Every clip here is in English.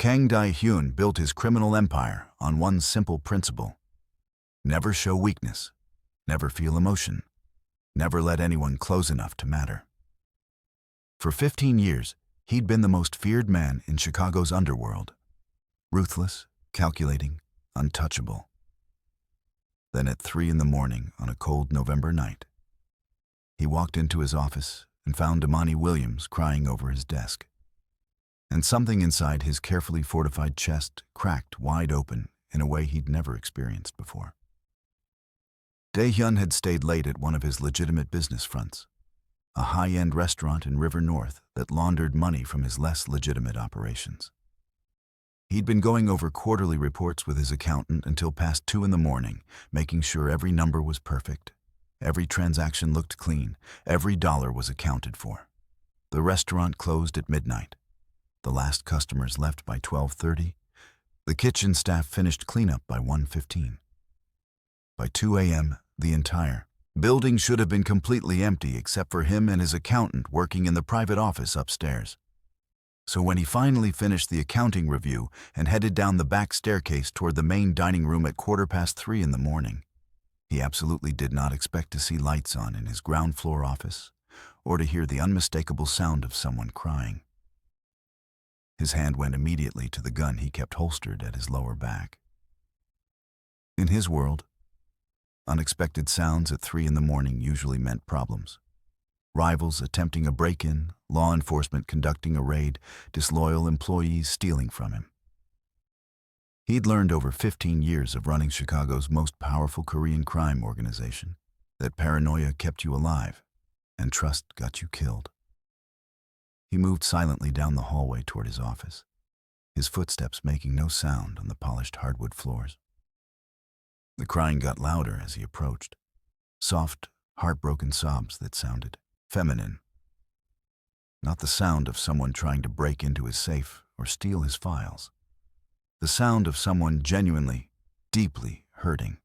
Kang Dae-hyun built his criminal empire on one simple principle: never show weakness, never feel emotion, never let anyone close enough to matter. For 15 years, he'd been the most feared man in Chicago's underworld. Ruthless, calculating, untouchable. Then at 3 in the morning on a cold November night, he walked into his office and found Imani Williams crying over his desk. And something inside his carefully fortified chest cracked wide open in a way he'd never experienced before. Dae-hyun had stayed late at one of his legitimate business fronts, a high-end restaurant in River North that laundered money from his less legitimate operations. He'd been going over quarterly reports with his accountant until past 2 in the morning, making sure every number was perfect, every transaction looked clean, every dollar was accounted for. The restaurant closed at midnight. The last customers left by 12:30. The kitchen staff finished cleanup by 1:15. By 2 a.m., the entire building should have been completely empty except for him and his accountant working in the private office upstairs. So when he finally finished the accounting review and headed down the back staircase toward the main dining room at 3:15 in the morning, he absolutely did not expect to see lights on in his ground floor office or to hear the unmistakable sound of someone crying. His hand went immediately to the gun he kept holstered at his lower back. In his world, unexpected sounds at 3 in the morning usually meant problems. Rivals attempting a break-in, law enforcement conducting a raid, disloyal employees stealing from him. He'd learned over 15 years of running Chicago's most powerful Korean crime organization that paranoia kept you alive and trust got you killed. He moved silently down the hallway toward his office, his footsteps making no sound on the polished hardwood floors. The crying got louder as he approached, soft, heartbroken sobs that sounded feminine. Not the sound of someone trying to break into his safe or steal his files. The sound of someone genuinely, deeply hurting.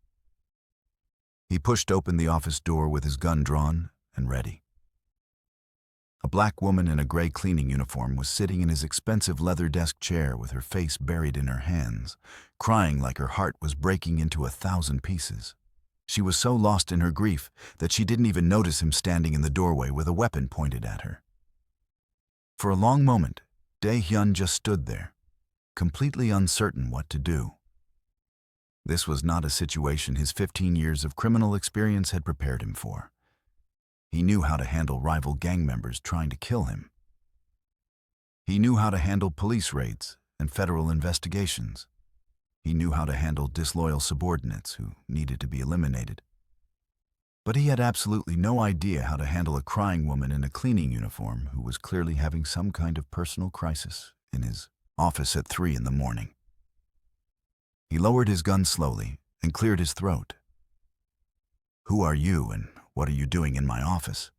He pushed open the office door with his gun drawn and ready. A black woman in a gray cleaning uniform was sitting in his expensive leather desk chair with her face buried in her hands, crying like her heart was breaking into 1,000 pieces. She was so lost in her grief that she didn't even notice him standing in the doorway with a weapon pointed at her. For a long moment, Dae-hyun just stood there, completely uncertain what to do. This was not a situation his 15 years of criminal experience had prepared him for. He knew how to handle rival gang members trying to kill him. He knew how to handle police raids and federal investigations. He knew how to handle disloyal subordinates who needed to be eliminated. But he had absolutely no idea how to handle a crying woman in a cleaning uniform who was clearly having some kind of personal crisis in his office at 3 in the morning. He lowered his gun slowly and cleared his throat. "Who are you and what are you doing in my office?"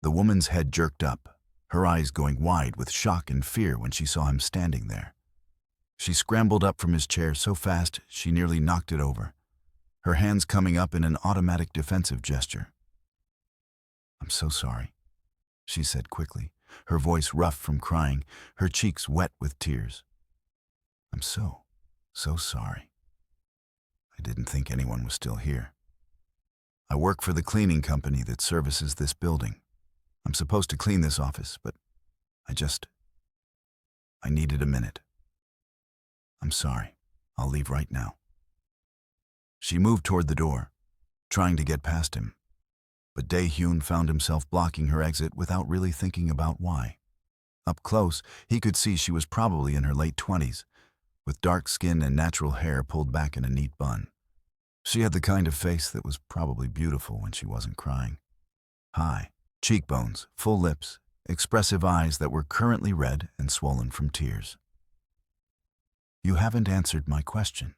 The woman's head jerked up, her eyes going wide with shock and fear when she saw him standing there. She scrambled up from his chair so fast she nearly knocked it over, her hands coming up in an automatic defensive gesture. "I'm so sorry," she said quickly, her voice rough from crying, her cheeks wet with tears. "I'm so sorry. I didn't think anyone was still here. I work for the cleaning company that services this building. I'm supposed to clean this office, but I needed a minute. I'm sorry. I'll leave right now." She moved toward the door, trying to get past him, but Dae-hyun found himself blocking her exit without really thinking about why. Up close, he could see she was probably in her late 20s, with dark skin and natural hair pulled back in a neat bun. She had the kind of face that was probably beautiful when she wasn't crying. High cheekbones, full lips, expressive eyes that were currently red and swollen from tears. "You haven't answered my question,"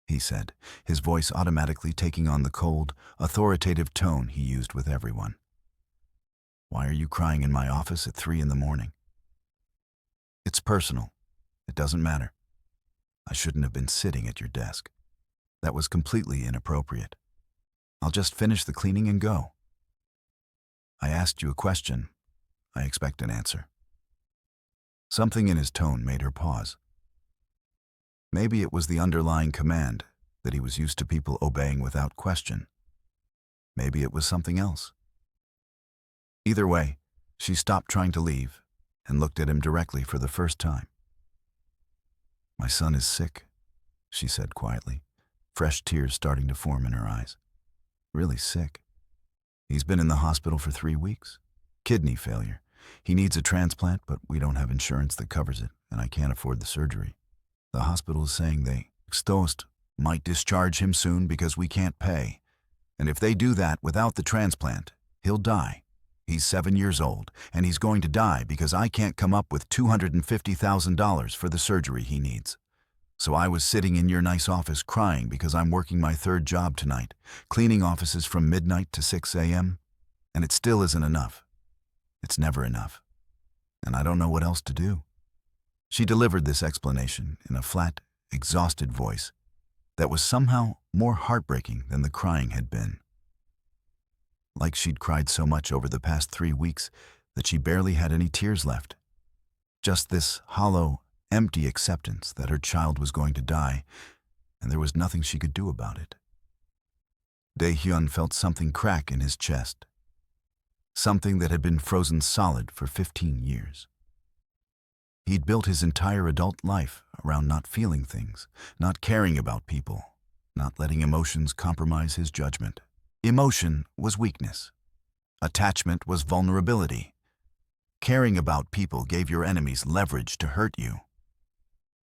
he said, his voice automatically taking on the cold, authoritative tone he used with everyone. "Why are you crying in my office at 3 in the morning?" "It's personal. It doesn't matter. I shouldn't have been sitting at your desk. That was completely inappropriate. I'll just finish the cleaning and go. I asked you a question. I expect an answer." Something in his tone made her pause. Maybe it was the underlying command that he was used to people obeying without question. Maybe it was something else. Either way, she stopped trying to leave and looked at him directly for the first time. "My son is sick," she said quietly, fresh tears starting to form in her eyes. "Really sick. He's been in the hospital for 3 weeks. Kidney failure. He needs a transplant, but we don't have insurance that covers it, and I can't afford the surgery. The hospital is saying they might discharge him soon because we can't pay. And if they do that without the transplant, he'll die. He's 7 years old, and he's going to die because I can't come up with $250,000 for the surgery he needs. So I was sitting in your nice office crying because I'm working my 3rd job tonight, cleaning offices from midnight to 6 a.m., and it still isn't enough. It's never enough. And I don't know what else to do." She delivered this explanation in a flat, exhausted voice that was somehow more heartbreaking than the crying had been. Like she'd cried so much over the past 3 weeks that she barely had any tears left. Just this hollow, empty acceptance that her child was going to die, and there was nothing she could do about it. Dae-hyun felt something crack in his chest. Something that had been frozen solid for 15 years. He'd built his entire adult life around not feeling things, not caring about people, not letting emotions compromise his judgment. Emotion was weakness. Attachment was vulnerability. Caring about people gave your enemies leverage to hurt you.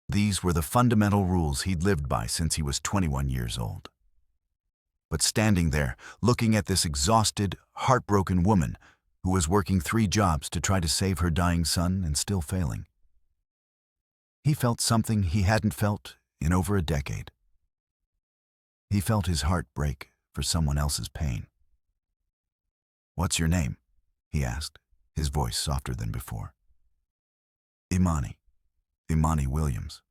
These were the fundamental rules he'd lived by since he was 21 years old. But standing there, looking at this exhausted, heartbroken woman who was working 3 jobs to try to save her dying son and still failing, he felt something he hadn't felt in over a decade. He felt his heart break for someone else's pain. "What's your name?" he asked, his voice softer than before. "Imani Williams."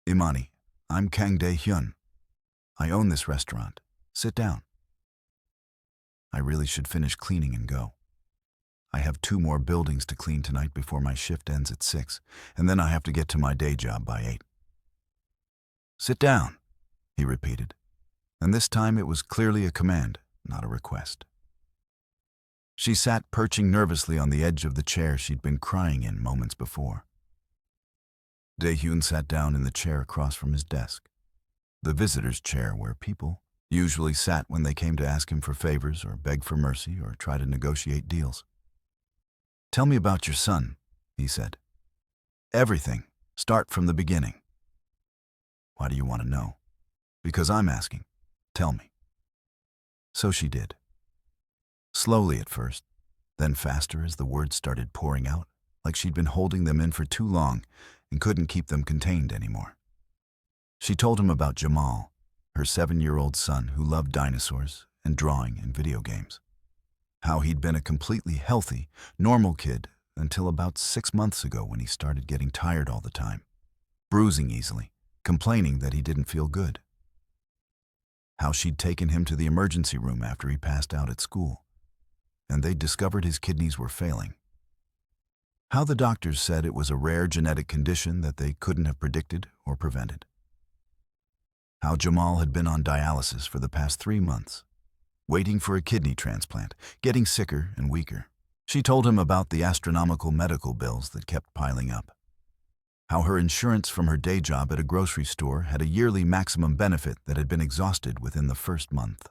"Imani, I'm Kang Dae-hyun. I own this restaurant. Sit down." "I really should finish cleaning and go. I have 2 more buildings to clean tonight before my shift ends at 6, and then I have to get to my day job by 8. "Sit down," he repeated, and this time it was clearly a command, not a request. She sat perching nervously on the edge of the chair she'd been crying in moments before. Dae-hyun sat down in the chair across from his desk, the visitor's chair where people usually sat when they came to ask him for favors or beg for mercy or try to negotiate deals. "Tell me about your son," he said. "Everything. Start from the beginning." "Why do you want to know?" "Because I'm asking. Tell me." So she did. Slowly at first, then faster as the words started pouring out, like she'd been holding them in for too long and couldn't keep them contained anymore. She told him about Jamal, her 7-year-old son who loved dinosaurs and drawing and video games. How he'd been a completely healthy, normal kid until about 6 months ago when he started getting tired all the time, bruising easily, complaining that he didn't feel good. How she'd taken him to the emergency room after he passed out at school, and they'd discovered his kidneys were failing. How the doctors said it was a rare genetic condition that they couldn't have predicted or prevented. How Jamal had been on dialysis for the past 3 months, waiting for a kidney transplant, getting sicker and weaker. She told him about the astronomical medical bills that kept piling up. How her insurance from her day job at a grocery store had a yearly maximum benefit that had been exhausted within the first month.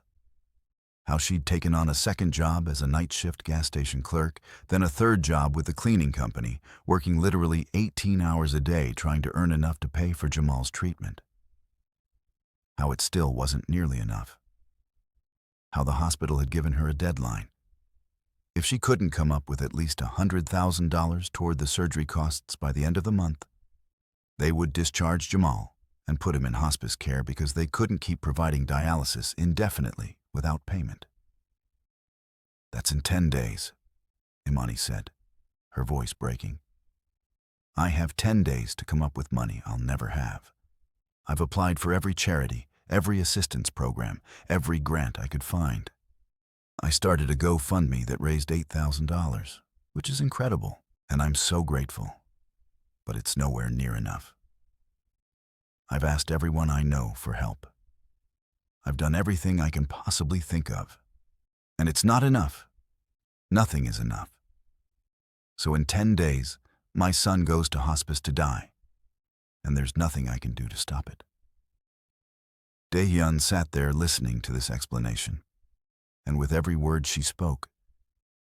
How she'd taken on a 2nd job as a night shift gas station clerk, then a 3rd job with the cleaning company, working literally 18 hours a day trying to earn enough to pay for Jamal's treatment. How it still wasn't nearly enough. How the hospital had given her a deadline. If she couldn't come up with at least $100,000 toward the surgery costs by the end of the month, they would discharge Jamal and put him in hospice care because they couldn't keep providing dialysis indefinitely without payment. "That's in 10 days, Imani said, her voice breaking. "I have 10 days to come up with money I'll never have. I've applied for every charity, every assistance program, every grant I could find. I started a GoFundMe that raised $8,000, which is incredible. And I'm so grateful, but it's nowhere near enough. I've asked everyone I know for help. I've done everything I can possibly think of. And it's not enough. Nothing is enough. So in 10 days, my son goes to hospice to die, and there's nothing I can do to stop it. Dae-hyun sat there listening to this explanation, and with every word she spoke,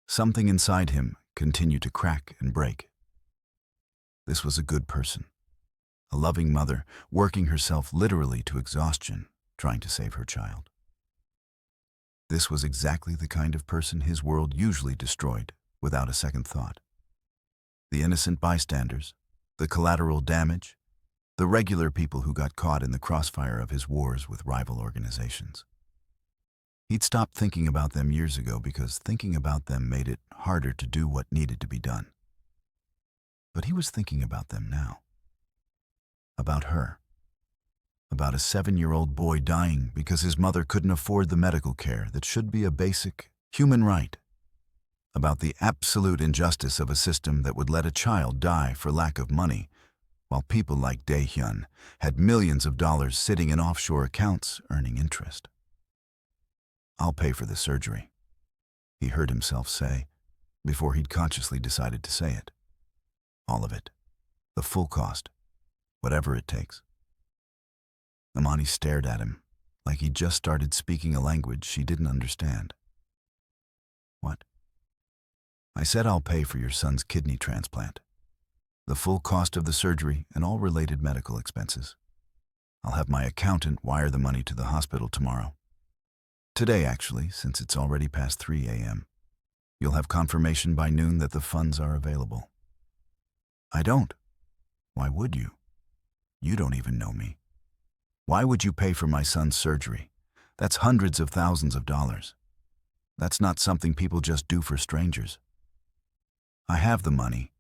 something inside him continued to crack and break. This was a good person, a loving mother working herself literally to exhaustion, trying to save her child. This was exactly the kind of person his world usually destroyed without a second thought. The innocent bystanders, the collateral damage, the regular people who got caught in the crossfire of his wars with rival organizations. He'd stopped thinking about them years ago because thinking about them made it harder to do what needed to be done. But he was thinking about them now. About her. About a 7-year-old boy dying because his mother couldn't afford the medical care that should be a basic human right. About the absolute injustice of a system that would let a child die for lack of money, while people like Dae-hyun had millions of dollars sitting in offshore accounts earning interest. "I'll pay for the surgery," he heard himself say, before he'd consciously decided to say it. All of it. The full cost. Whatever it takes. Imani stared at him, like he'd just started speaking a language she didn't understand. "What?" "I said I'll pay for your son's kidney transplant. The full cost of the surgery and all related medical expenses. I'll have my accountant wire the money to the hospital tomorrow. Today, actually, since it's already past 3 a.m. You'll have confirmation by noon that the funds are available." "I don't." "Why would you? You don't even know me. Why would you pay for my son's surgery? That's hundreds of thousands of dollars. That's not something people just do for strangers." "I have the money.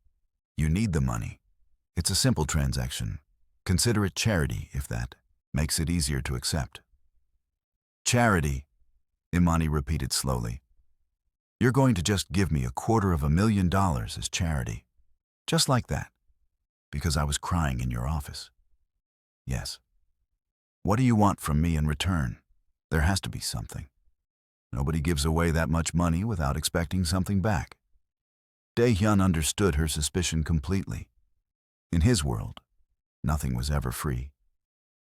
You need the money. It's a simple transaction. Consider it charity, if that makes it easier to accept." "Charity," Imani repeated slowly. "You're going to just give me $250,000 as charity. Just like that. Because I was crying in your office." "Yes. What do you want from me in return? There has to be something. Nobody gives away that much money without expecting something back." Dae-hyun understood her suspicion completely. In his world, nothing was ever free.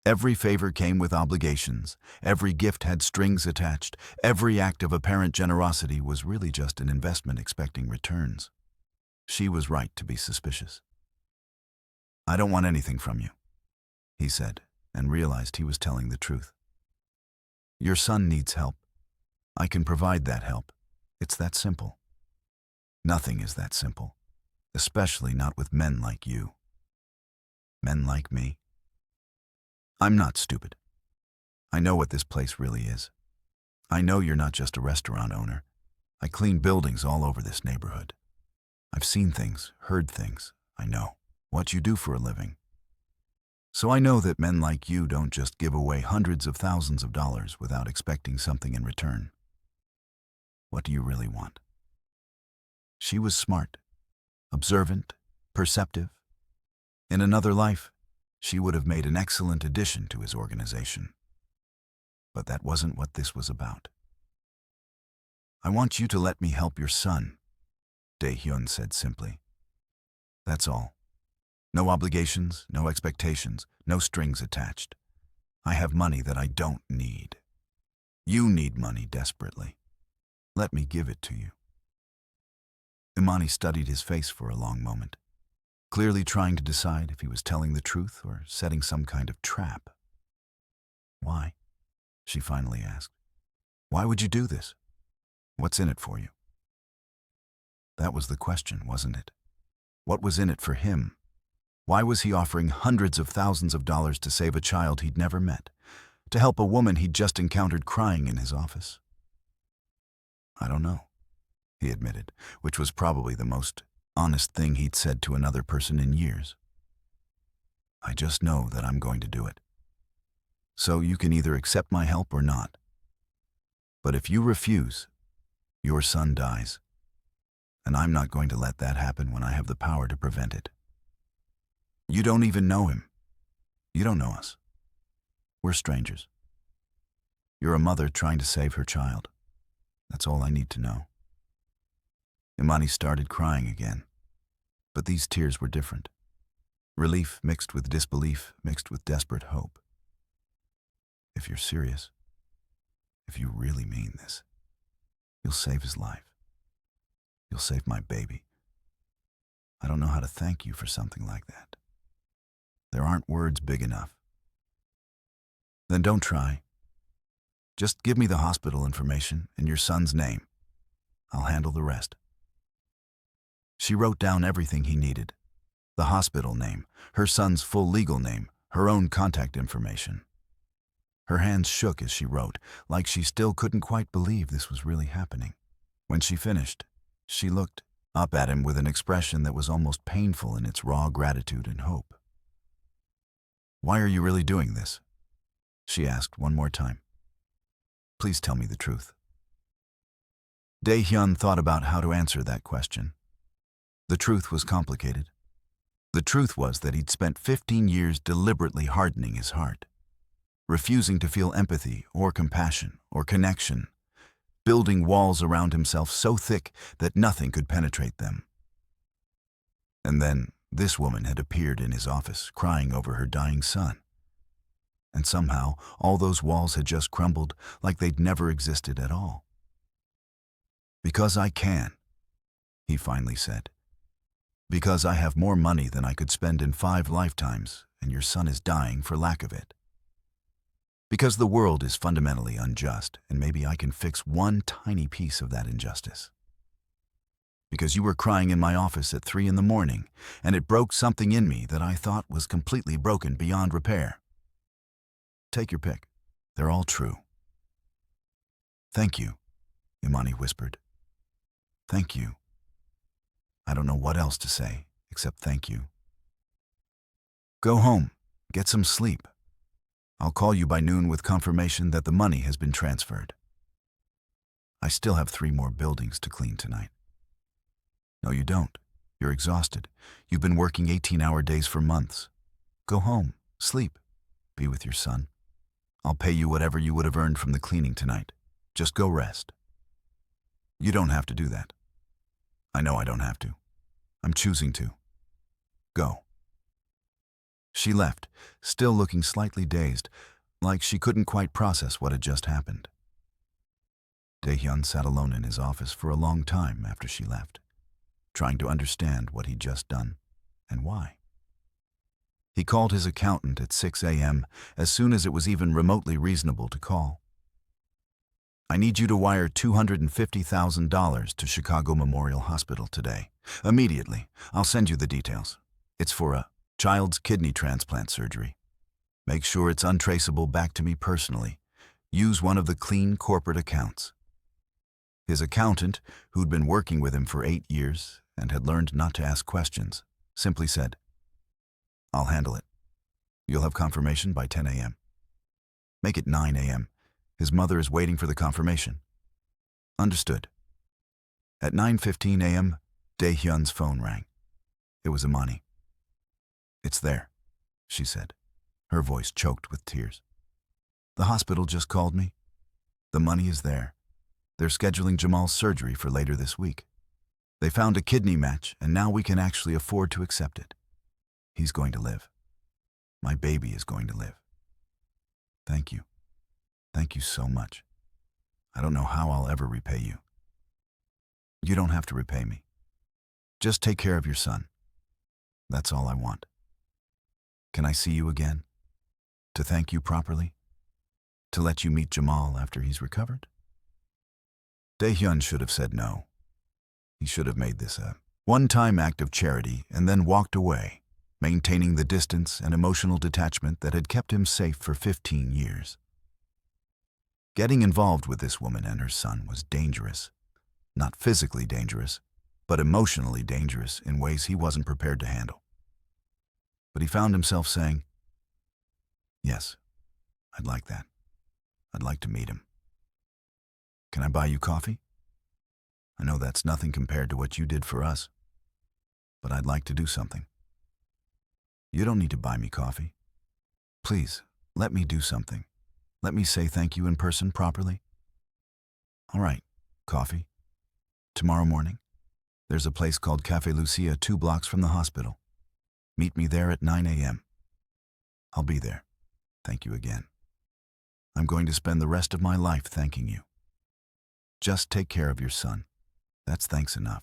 Every favor came with obligations. Every gift had strings attached. Every act of apparent generosity was really just an investment expecting returns. She was right to be suspicious. "I don't want anything from you," he said, and realized he was telling the truth. "Your son needs help. I can provide that help. It's that simple." "Nothing is that simple, especially not with men like you." "Men like me?" "I'm not stupid. I know what this place really is. I know you're not just a restaurant owner. I clean buildings all over this neighborhood. I've seen things, heard things. I know what you do for a living. So I know that men like you don't just give away hundreds of thousands of dollars without expecting something in return. What do you really want?" She was smart, observant, perceptive. In another life, she would have made an excellent addition to his organization. But that wasn't what this was about. "I want you to let me help your son," Dae-hyun said simply. "That's all. No obligations, no expectations, no strings attached. I have money that I don't need. You need money desperately. Let me give it to you." Imani studied his face for a long moment, clearly trying to decide if he was telling the truth or setting some kind of trap. "Why?" she finally asked. "Why would you do this? What's in it for you?" That was the question, wasn't it? What was in it for him? Why was he offering hundreds of thousands of dollars to save a child he'd never met, to help a woman he'd just encountered crying in his office? "I don't know," he admitted, which was probably the most honest thing he'd said to another person in years. "I just know that I'm going to do it. So you can either accept my help or not. But if you refuse, your son dies. and I'm not going to let that happen when I have the power to prevent it. You don't even know him. You don't know us. We're strangers. You're a mother trying to save her child. That's all I need to know. Imani started crying again, but these tears were different. Relief mixed with disbelief, mixed with desperate hope. If you're serious, if you really mean this, you'll save his life. You'll save my baby. I don't know how to thank you for something like that. There aren't words big enough. Then don't try. Just give me the hospital information and your son's name. I'll handle the rest. She wrote down everything he needed. The hospital name, her son's full legal name, her own contact information. Her hands shook as she wrote, like she still couldn't quite believe this was really happening. When she finished, she looked up at him with an expression that was almost painful in its raw gratitude and hope. "Why are you really doing this?" she asked one more time. "Please tell me the truth." Dae-hyun thought about how to answer that question. The truth was complicated. The truth was that he'd spent 15 years deliberately hardening his heart, refusing to feel empathy or compassion or connection, building walls around himself so thick that nothing could penetrate them. And then this woman had appeared in his office, crying over her dying son. And somehow, all those walls had just crumbled like they'd never existed at all. "Because I can," he finally said. "Because I have more money than I could spend in 5 lifetimes, and your son is dying for lack of it. Because the world is fundamentally unjust, and maybe I can fix one tiny piece of that injustice. Because you were crying in my office at 3 in the morning, and it broke something in me that I thought was completely broken beyond repair. Take your pick. They're all true." "Thank you," Imani whispered. "Thank you. I don't know what else to say, except thank you. Go home. Get some sleep. I'll call you by noon with confirmation that the money has been transferred. I still have 3 more buildings to clean tonight." "No, you don't. You're exhausted. You've been working 18-hour days for months. Go home. Sleep. Be with your son. I'll pay you whatever you would have earned from the cleaning tonight. Just go rest." "You don't have to do that." "I know I don't have to. I'm choosing to. Go." She left, still looking slightly dazed, like she couldn't quite process what had just happened. Dae-hyun sat alone in his office for a long time after she left, trying to understand what he'd just done and why. He called his accountant at 6 a.m. as soon as it was even remotely reasonable to call. "I need you to wire $250,000 to Chicago Memorial Hospital today. Immediately. I'll send you the details. It's for a child's kidney transplant surgery. Make sure it's untraceable back to me personally. Use one of the clean corporate accounts." His accountant, who'd been working with him for 8 years and had learned not to ask questions, simply said, "I'll handle it. You'll have confirmation by 10 a.m. Make it 9 a.m. His mother is waiting for the confirmation." "Understood." At 9:15 a.m., Dae-hyun's phone rang. It was Imani. "It's there," she said, her voice choked with tears. "The hospital just called me. The money is there. They're scheduling Jamal's surgery for later this week. They found a kidney match, and now we can actually afford to accept it. He's going to live. My baby is going to live. Thank you. Thank you so much. I don't know how I'll ever repay you." "You don't have to repay me. Just take care of your son. That's all I want. Can I see you again? To thank you properly? To let you meet Jamal after he's recovered?" Dae-hyun should have said no. He should have made this a one-time act of charity and then walked away, maintaining the distance and emotional detachment that had kept him safe for 15 years. Getting involved with this woman and her son was dangerous. Not physically dangerous, but emotionally dangerous in ways he wasn't prepared to handle. But he found himself saying, "Yes, I'd like that. I'd like to meet him. Can I buy you coffee?" I know that's nothing compared to what you did for us, but I'd like to do something. You don't need to buy me coffee. Please, let me do something. Let me say thank you in person properly. All right, coffee. Tomorrow morning, there's a place called Cafe Lucia 2 blocks from the hospital. Meet me there at 9 a.m. I'll be there. Thank you again. I'm going to spend the rest of my life thanking you. Just take care of your son. That's thanks enough.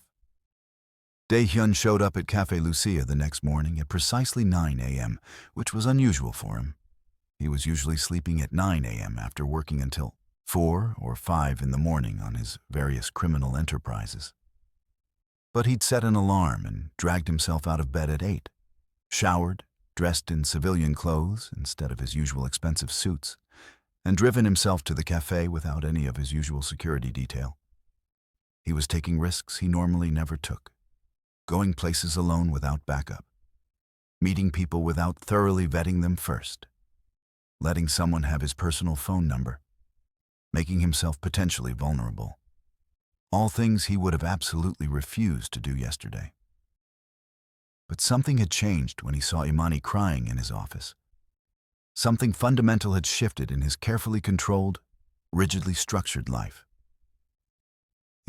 Dae-hyun showed up at Cafe Lucia the next morning at precisely 9 a.m., which was unusual for him. He was usually sleeping at 9 a.m. after working until 4 or 5 in the morning on his various criminal enterprises. But he'd set an alarm and dragged himself out of bed at 8, showered, dressed in civilian clothes instead of his usual expensive suits, and driven himself to the cafe without any of his usual security detail. He was taking risks he normally never took, going places alone without backup, meeting people without thoroughly vetting them first, letting someone have his personal phone number, making himself potentially vulnerable. All things he would have absolutely refused to do yesterday. But something had changed when he saw Imani crying in his office. Something fundamental had shifted in his carefully controlled, rigidly structured life.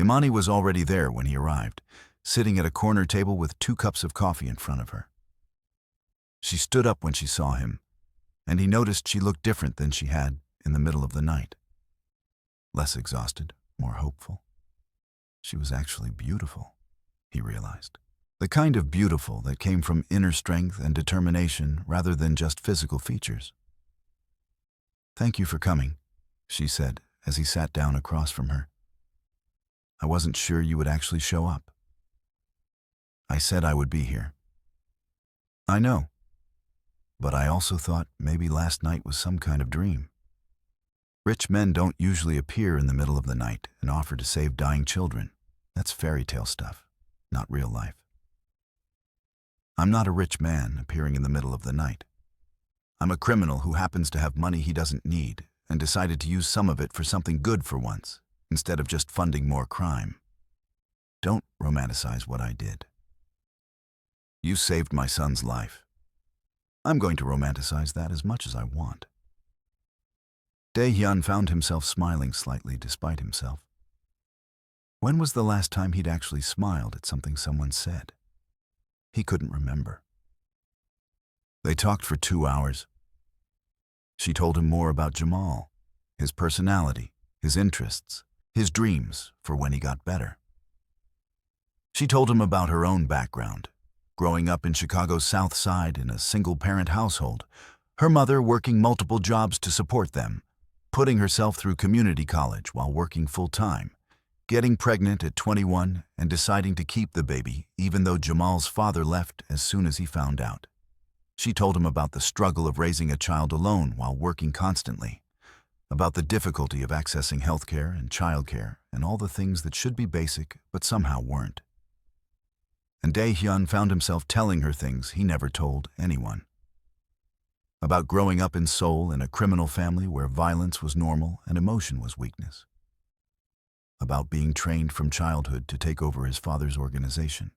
Imani was already there when he arrived, sitting at a corner table with 2 cups of coffee in front of her. She stood up when she saw him, and he noticed she looked different than she had in the middle of the night. Less exhausted, more hopeful. She was actually beautiful, he realized. The kind of beautiful that came from inner strength and determination rather than just physical features. "Thank you for coming," she said as he sat down across from her. "I wasn't sure you would actually show up." "I said I would be here." "I know, but I also thought maybe last night was some kind of dream. Rich men don't usually appear in the middle of the night and offer to save dying children. That's fairy tale stuff, not real life. I'm not a rich man appearing in the middle of the night. I'm a criminal who happens to have money he doesn't need and decided to use some of it for something good for once, instead of just funding more crime. Don't romanticize what I did. You saved my son's life. I'm going to romanticize that as much as I want." Dae-hyun found himself smiling slightly despite himself. When was the last time he'd actually smiled at something someone said? He couldn't remember. They talked for 2 hours. She told him more about Jamal, his personality, his interests, his dreams for when he got better. She told him about her own background, growing up in Chicago's South Side in a single-parent household, her mother working multiple jobs to support them, putting herself through community college while working full-time, getting pregnant at 21 and deciding to keep the baby even though Jamal's father left as soon as he found out. She told him about the struggle of raising a child alone while working constantly, about the difficulty of accessing healthcare and childcare and all the things that should be basic but somehow weren't. And Dae-hyun found himself telling her things he never told anyone. About growing up in Seoul in a criminal family where violence was normal and emotion was weakness. About being trained from childhood to take over his father's organization.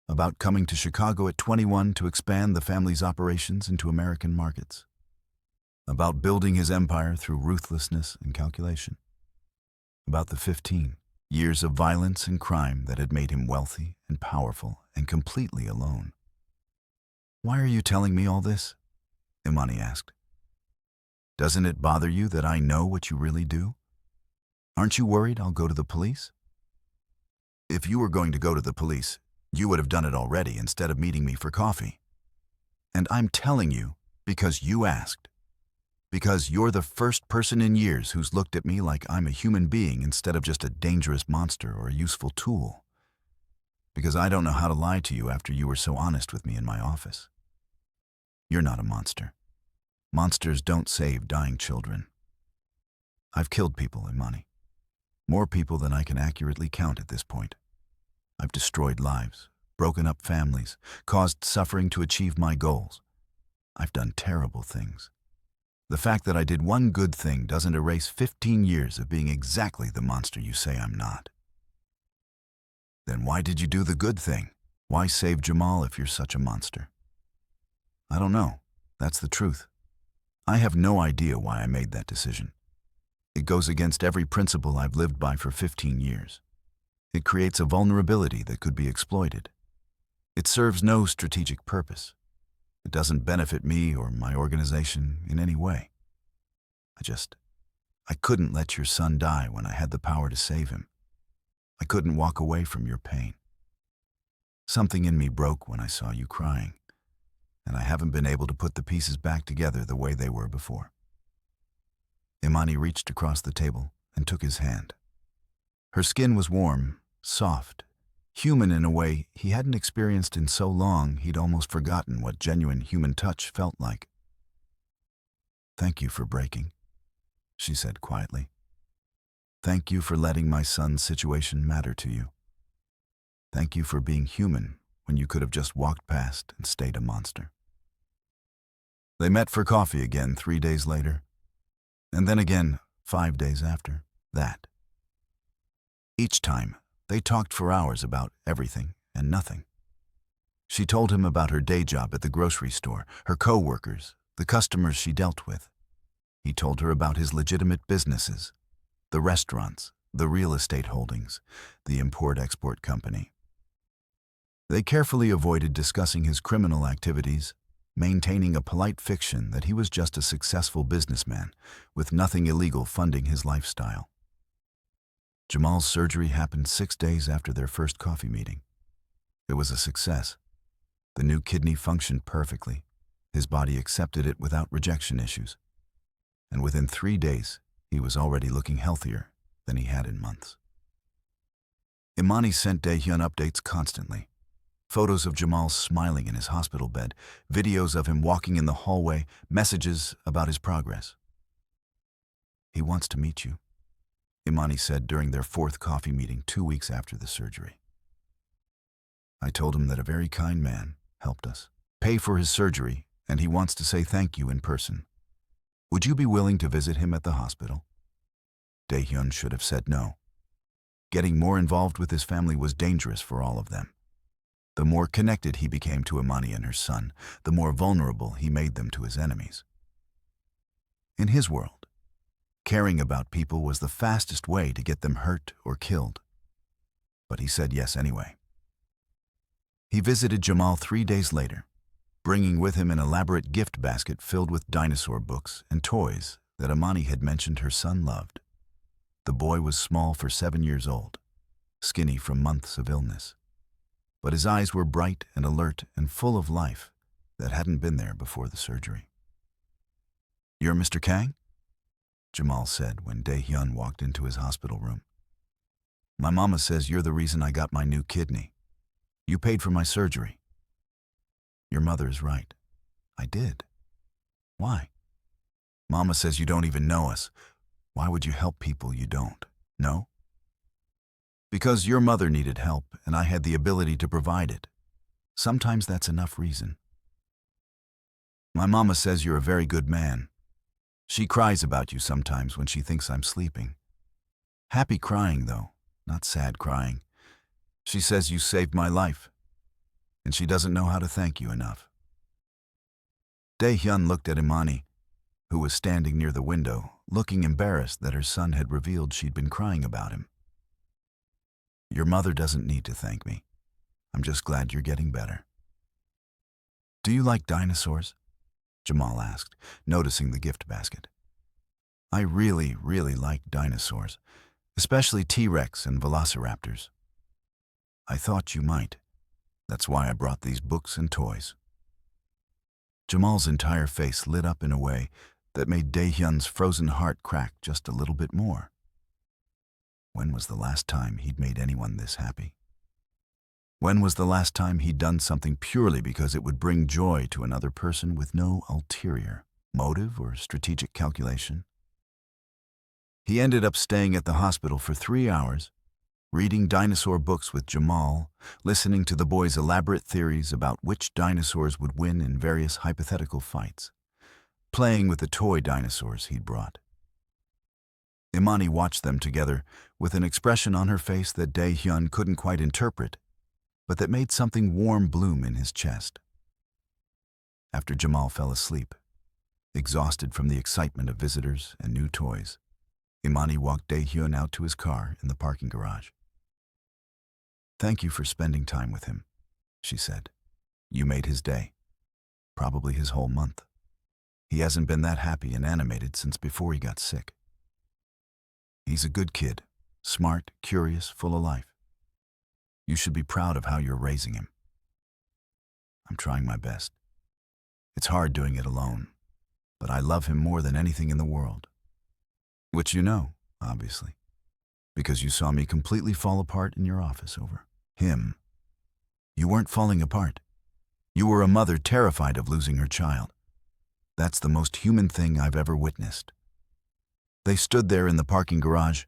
About coming to Chicago at 21 to expand the family's operations into American markets. About building his empire through ruthlessness and calculation. About the 15 years of violence and crime that had made him wealthy and powerful and completely alone. "Why are you telling me all this?" Imani asked. "Doesn't it bother you that I know what you really do? Aren't you worried I'll go to the police?" "If you were going to go to the police, you would have done it already instead of meeting me for coffee. And I'm telling you because you asked. Because you're the first person in years who's looked at me like I'm a human being instead of just a dangerous monster or a useful tool. Because I don't know how to lie to you after you were so honest with me in my office. You're not a monster. Monsters don't save dying children. I've killed people, Imani. More people than I can accurately count at this point. I've destroyed lives, broken up families, caused suffering to achieve my goals. I've done terrible things. The fact that I did one good thing doesn't erase 15 years of being exactly the monster you say I'm not. Then why did you do the good thing? Why save Jamal if you're such a monster? I don't know. That's the truth. I have no idea why I made that decision. It goes against every principle I've lived by for 15 years. It creates a vulnerability that could be exploited. It serves no strategic purpose. It doesn't benefit me or my organization in any way. I couldn't let your son die when I had the power to save him. I couldn't walk away from your pain. Something in me broke when I saw you crying, and I haven't been able to put the pieces back together the way they were before. Imani reached across the table and took his hand. Her skin was warm, soft, human in a way he hadn't experienced in so long he'd almost forgotten what genuine human touch felt like. "Thank you for breaking," she said quietly. "Thank you for letting my son's situation matter to you. Thank you for being human when you could have just walked past and stayed a monster." They met for coffee again 3 days later, and then again 5 days after that. Each time, they talked for hours about everything and nothing. She told him about her day job at the grocery store, her co-workers, the customers she dealt with. He told her about his legitimate businesses, the restaurants, the real estate holdings, the import-export company. They carefully avoided discussing his criminal activities, maintaining a polite fiction that he was just a successful businessman with nothing illegal funding his lifestyle. Jamal's surgery happened 6 days after their first coffee meeting. It was a success. The new kidney functioned perfectly. His body accepted it without rejection issues. And within 3 days, he was already looking healthier than he had in months. Imani sent Daehyun updates constantly. Photos of Jamal smiling in his hospital bed, videos of him walking in the hallway, messages about his progress. "He wants to meet you," Imani said during their 4th coffee meeting 2 weeks after the surgery. "I told him that a very kind man helped us pay for his surgery, and he wants to say thank you in person. Would you be willing to visit him at the hospital?" Daehyun should have said no. Getting more involved with his family was dangerous for all of them. The more connected he became to Imani and her son, the more vulnerable he made them to his enemies. In his world, caring about people was the fastest way to get them hurt or killed. But he said yes anyway. He visited Jamal 3 days later, bringing with him an elaborate gift basket filled with dinosaur books and toys that Imani had mentioned her son loved. The boy was small for 7 years old, skinny from months of illness. But his eyes were bright and alert and full of life that hadn't been there before the surgery. "You're Mr. Kang?" Jamal said when Daehyun walked into his hospital room. "My mama says you're the reason I got my new kidney. You paid for my surgery." "Your mother is right. I did." "Why?" "Mama says you don't even know us. Why would you help people you don't know?" "Because your mother needed help and I had the ability to provide it. Sometimes that's enough reason." "My mama says you're a very good man. She cries about you sometimes when she thinks I'm sleeping. Happy crying, though, not sad crying. She says you saved my life, and she doesn't know how to thank you enough." Daehyun looked at Imani, who was standing near the window, looking embarrassed that her son had revealed she'd been crying about him. "Your mother doesn't need to thank me. I'm just glad you're getting better." "Do you like dinosaurs?" Jamal asked, noticing the gift basket. "I really, really like dinosaurs, especially T-Rex and velociraptors." "I thought you might. That's why I brought these books and toys." Jamal's entire face lit up in a way that made Daehyun's frozen heart crack just a little bit more. When was the last time he'd made anyone this happy? When was the last time he'd done something purely because it would bring joy to another person with no ulterior motive or strategic calculation? He ended up staying at the hospital for 3 hours, reading dinosaur books with Jamal, listening to the boys' elaborate theories about which dinosaurs would win in various hypothetical fights, playing with the toy dinosaurs he'd brought. Imani watched them together with an expression on her face that Dae-hyun couldn't quite interpret, but that made something warm bloom in his chest. After Jamal fell asleep, exhausted from the excitement of visitors and new toys, Imani walked Dae-hyun out to his car in the parking garage. "Thank you for spending time with him," she said. "You made his day, probably his whole month. He hasn't been that happy and animated since before he got sick. He's a good kid, smart, curious, full of life. You should be proud of how you're raising him." "I'm trying my best. It's hard doing it alone, but I love him more than anything in the world." "Which you know, obviously, because you saw me completely fall apart in your office over him. You weren't falling apart. You were a mother terrified of losing her child. That's the most human thing I've ever witnessed." They stood there in the parking garage,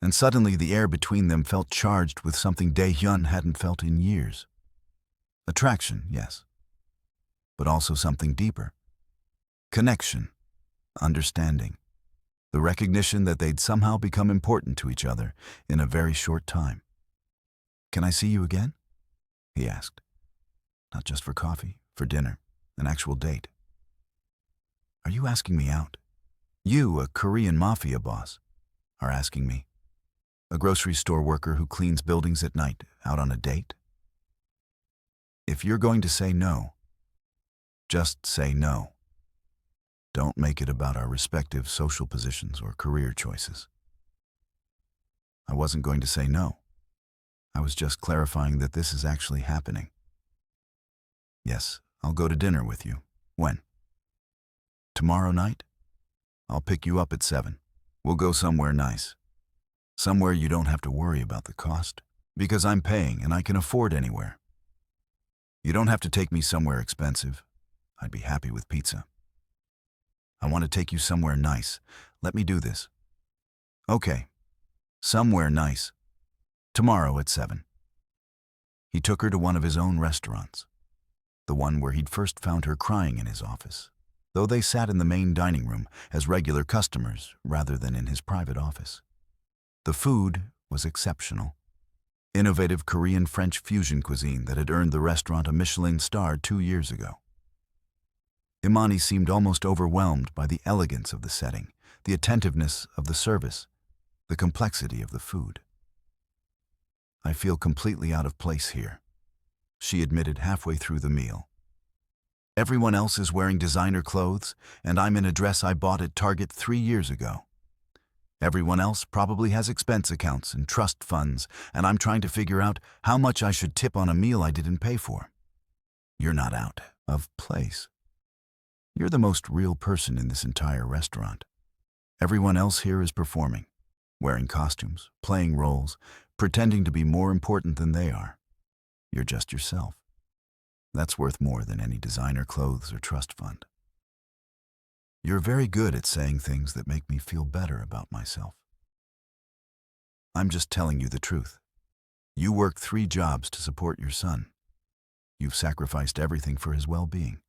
and suddenly the air between them felt charged with something Dae-hyun hadn't felt in years. Attraction, yes, but also something deeper. Connection, understanding, the recognition that they'd somehow become important to each other in a very short time. "Can I see you again?" he asked. "Not just for coffee, for dinner, an actual date." "Are you asking me out? You, a Korean Mafia boss, are asking me, a grocery store worker who cleans buildings at night, out on a date? If you're going to say no, just say no. Don't make it about our respective social positions or career choices." I wasn't going to say no. I was just clarifying that this is actually happening. "Yes, I'll go to dinner with you. When? Tomorrow night? I'll pick you up at 7. We'll go somewhere nice. Somewhere you don't have to worry about the cost, because I'm paying and I can afford anywhere. You don't have to take me somewhere expensive. I'd be happy with pizza. I want to take you somewhere nice. Let me do this." "Okay, somewhere nice. Tomorrow at 7. He took her to one of his own restaurants, the one where he'd first found her crying in his office, though they sat in the main dining room as regular customers rather than in his private office. The food was exceptional. Innovative Korean-French fusion cuisine that had earned the restaurant a Michelin star 2 years ago. Imani seemed almost overwhelmed by the elegance of the setting, the attentiveness of the service, the complexity of the food. "I feel completely out of place here," she admitted halfway through the meal. "Everyone else is wearing designer clothes, and I'm in a dress I bought at Target 3 years ago. Everyone else probably has expense accounts and trust funds, and I'm trying to figure out how much I should tip on a meal I didn't pay for. You're not out of place. You're the most real person in this entire restaurant. Everyone else here is performing, wearing costumes, playing roles, pretending to be more important than they are. You're just yourself. That's worth more than any designer clothes or trust fund. You're very good at saying things that make me feel better about myself. I'm just telling you the truth. You work 3 jobs to support your son. You've sacrificed everything for his well-being.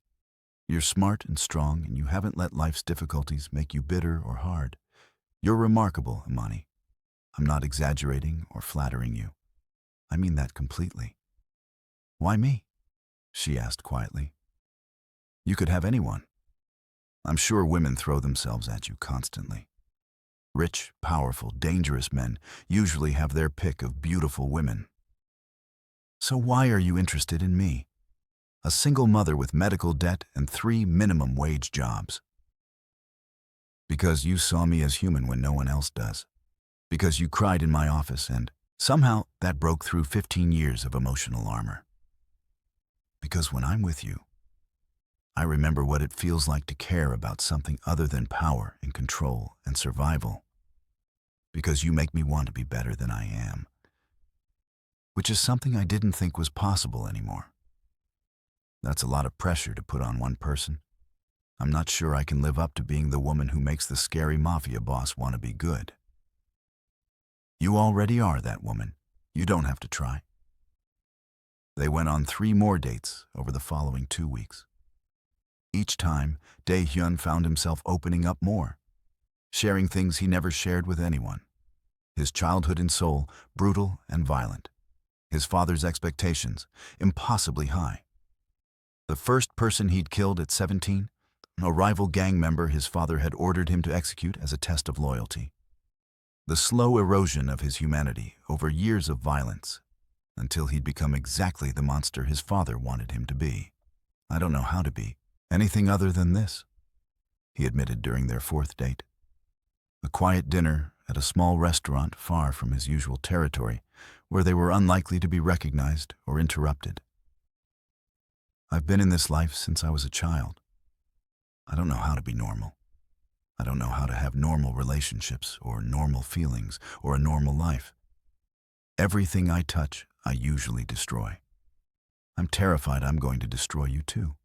You're smart and strong, and you haven't let life's difficulties make you bitter or hard. You're remarkable, Imani. I'm not exaggerating or flattering you. I mean that completely." "Why me?" she asked quietly. "You could have anyone. I'm sure women throw themselves at you constantly. Rich, powerful, dangerous men usually have their pick of beautiful women. So why are you interested in me? A single mother with medical debt and 3 minimum wage jobs. Because you saw me as human when no one else does. Because you cried in my office and somehow that broke through 15 years of emotional armor. Because when I'm with you, I remember what it feels like to care about something other than power and control and survival. Because you make me want to be better than I am. Which is something I didn't think was possible anymore. That's a lot of pressure to put on one person. I'm not sure I can live up to being the woman who makes the scary mafia boss want to be good. You already are that woman. You don't have to try." They went on 3 more dates over the following 2 weeks. Each time, Dae-hyun found himself opening up more. sharing things he never shared with anyone. His childhood in Seoul, brutal and violent. His father's expectations, impossibly high. The first person he'd killed at 17, a rival gang member his father had ordered him to execute as a test of loyalty. The slow erosion of his humanity over years of violence, until he'd become exactly the monster his father wanted him to be. I don't know how to be anything other than this, he admitted during their fourth date. A quiet dinner at a small restaurant far from his usual territory, where they were unlikely to be recognized or interrupted. I've been in this life since I was a child. I don't know how to be normal. I don't know how to have normal relationships or normal feelings or a normal life. Everything I touch, I usually destroy. I'm terrified I'm going to destroy you too.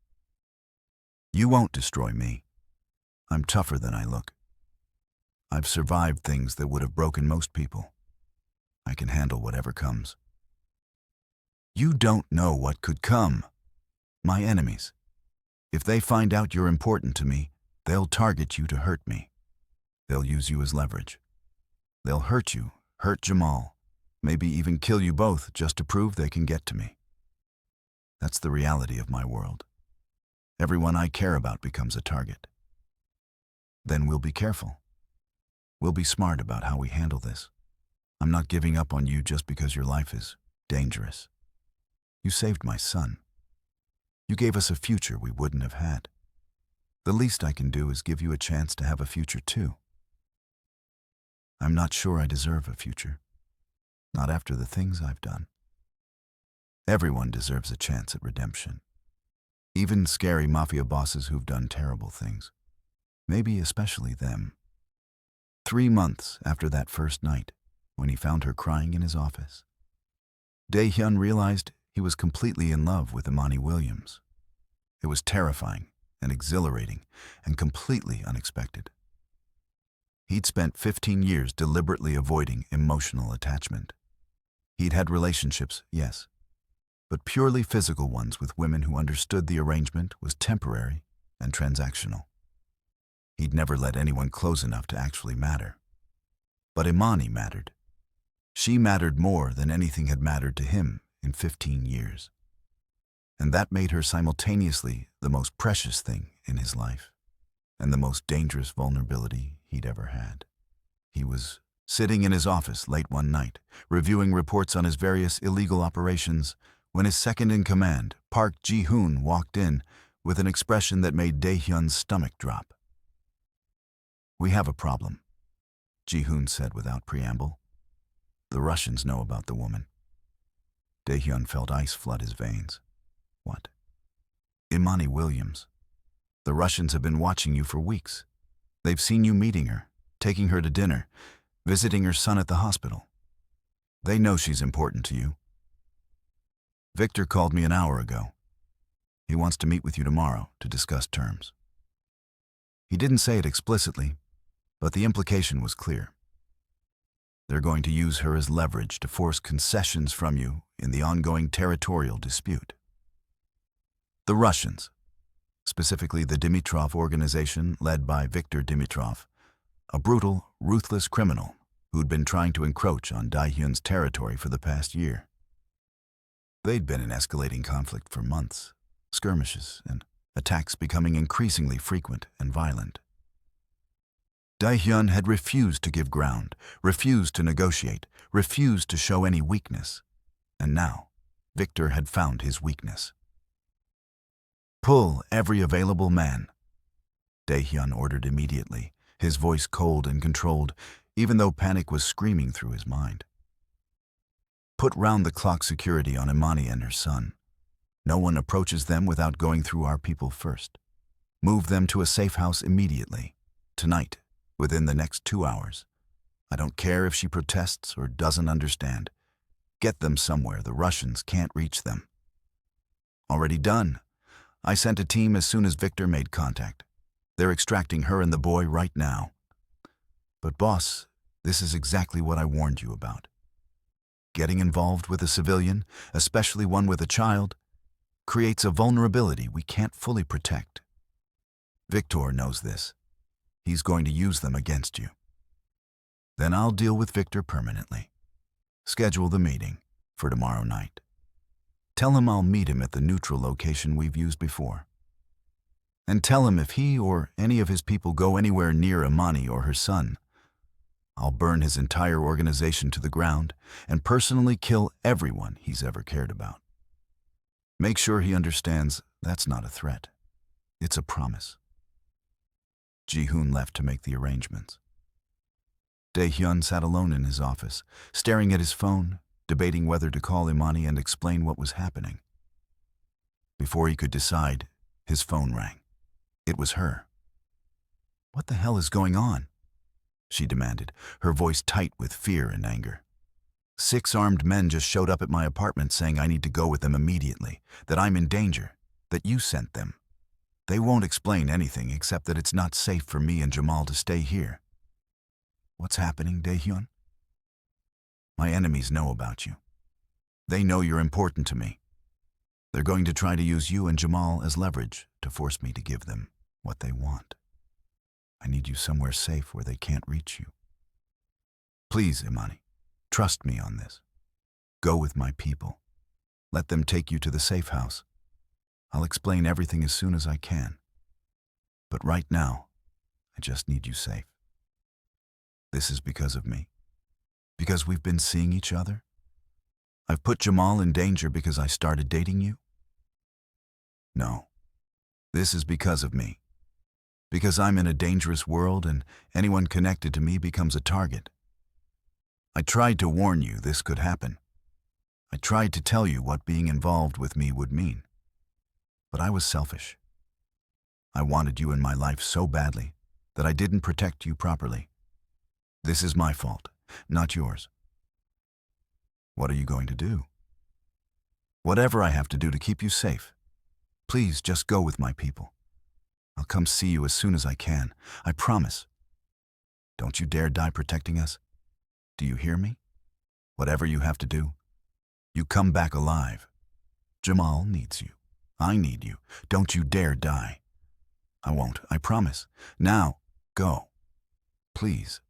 You won't destroy me. I'm tougher than I look. I've survived things that would have broken most people. I can handle whatever comes. You don't know what could come. My enemies. If they find out you're important to me, they'll target you to hurt me. They'll use you as leverage. They'll hurt you, hurt Jamal, maybe even kill you both just to prove they can get to me. That's the reality of my world. Everyone I care about becomes a target. Then we'll be careful. We'll be smart about how we handle this. I'm not giving up on you just because your life is dangerous. You saved my son. You gave us a future we wouldn't have had. The least I can do is give you a chance to have a future too. I'm not sure I deserve a future. Not after the things I've done. Everyone deserves a chance at redemption. Even scary mafia bosses who've done terrible things. Maybe especially them. 3 months after that first night, when he found her crying in his office, Dae-hyun realized he was completely in love with Imani Williams. It was terrifying and exhilarating and completely unexpected. He'd spent 15 years deliberately avoiding emotional attachment. He'd had relationships, yes, but purely physical ones with women who understood the arrangement was temporary and transactional. He'd never let anyone close enough to actually matter. But Imani mattered. She mattered more than anything had mattered to him in 15 years. And that made her simultaneously the most precious thing in his life and the most dangerous vulnerability he'd ever had. He was sitting in his office late one night, reviewing reports on his various illegal operations, when his second-in-command, Park Ji-hoon, walked in with an expression that made Dae-hyun's stomach drop. "We have a problem," Ji-hoon said without preamble. "The Russians know about the woman." Dae-hyun felt ice flood his veins. "What?" "Imani Williams. The Russians have been watching you for weeks. They've seen you meeting her, taking her to dinner, visiting her son at the hospital. They know she's important to you. Viktor called me an hour ago. He wants to meet with you tomorrow to discuss terms." He didn't say it explicitly, but the implication was clear. They're going to use her as leverage to force concessions from you in the ongoing territorial dispute. The Russians, specifically the Dimitrov organization led by Viktor Dimitrov, a brutal, ruthless criminal who'd been trying to encroach on Dae-hyun's territory for the past year. They'd been in escalating conflict for months, skirmishes and attacks becoming increasingly frequent and violent. Dae-hyun had refused to give ground, refused to negotiate, refused to show any weakness. And now, Viktor had found his weakness. "Pull every available man," Dae-hyun ordered immediately, his voice cold and controlled, even though panic was screaming through his mind. "Put round-the-clock security on Imani and her son. No one approaches them without going through our people first. Move them to a safe house immediately, tonight, within the next 2 hours. I don't care if she protests or doesn't understand. Get them somewhere the Russians can't reach them." "Already done. I sent a team as soon as Viktor made contact. They're extracting her and the boy right now." "But boss, this is exactly what I warned you about. Getting involved with a civilian, especially one with a child, creates a vulnerability we can't fully protect. Viktor knows this. he's going to use them against you. Then I'll deal with Viktor permanently. Schedule the meeting for tomorrow night. Tell him I'll meet him at the neutral location we've used before. And tell him if he or any of his people go anywhere near Imani or her son, I'll burn his entire organization to the ground and personally kill everyone he's ever cared about. Make sure he understands that's not a threat. It's a promise. Ji-hoon left to make the arrangements. Dae-hyun sat alone in his office, staring at his phone, debating whether to call Imani and explain what was happening. Before he could decide, his phone rang. It was her. "What the hell is going on?" she demanded, her voice tight with fear and anger. "6 armed men just showed up at my apartment saying I need to go with them immediately, that I'm in danger, that you sent them. They won't explain anything except that it's not safe for me and Jamal to stay here." "What's happening, Dae-hyun?" "My enemies know about you. They know you're important to me. They're going to try to use you and Jamal as leverage to force me to give them what they want. I need you somewhere safe where they can't reach you. Please, Imani, trust me on this. Go with my people. Let them take you to the safe house. I'll explain everything as soon as I can. But right now, I just need you safe. This is because of me. Because we've been seeing each other. I've put Jamal in danger because I started dating you. No, this is because of me. Because I'm in a dangerous world and anyone connected to me becomes a target. I tried to warn you this could happen. I tried to tell you what being involved with me would mean. But I was selfish. I wanted you in my life so badly that I didn't protect you properly. This is my fault, not yours. What are you going to do? Whatever I have to do to keep you safe. Please just go with my people. I'll come see you as soon as I can. I promise. Don't you dare die protecting us. Do you hear me? Whatever you have to do, you come back alive. Jamal needs you. I need you. Don't you dare die. I won't, I promise. Now, go. Please.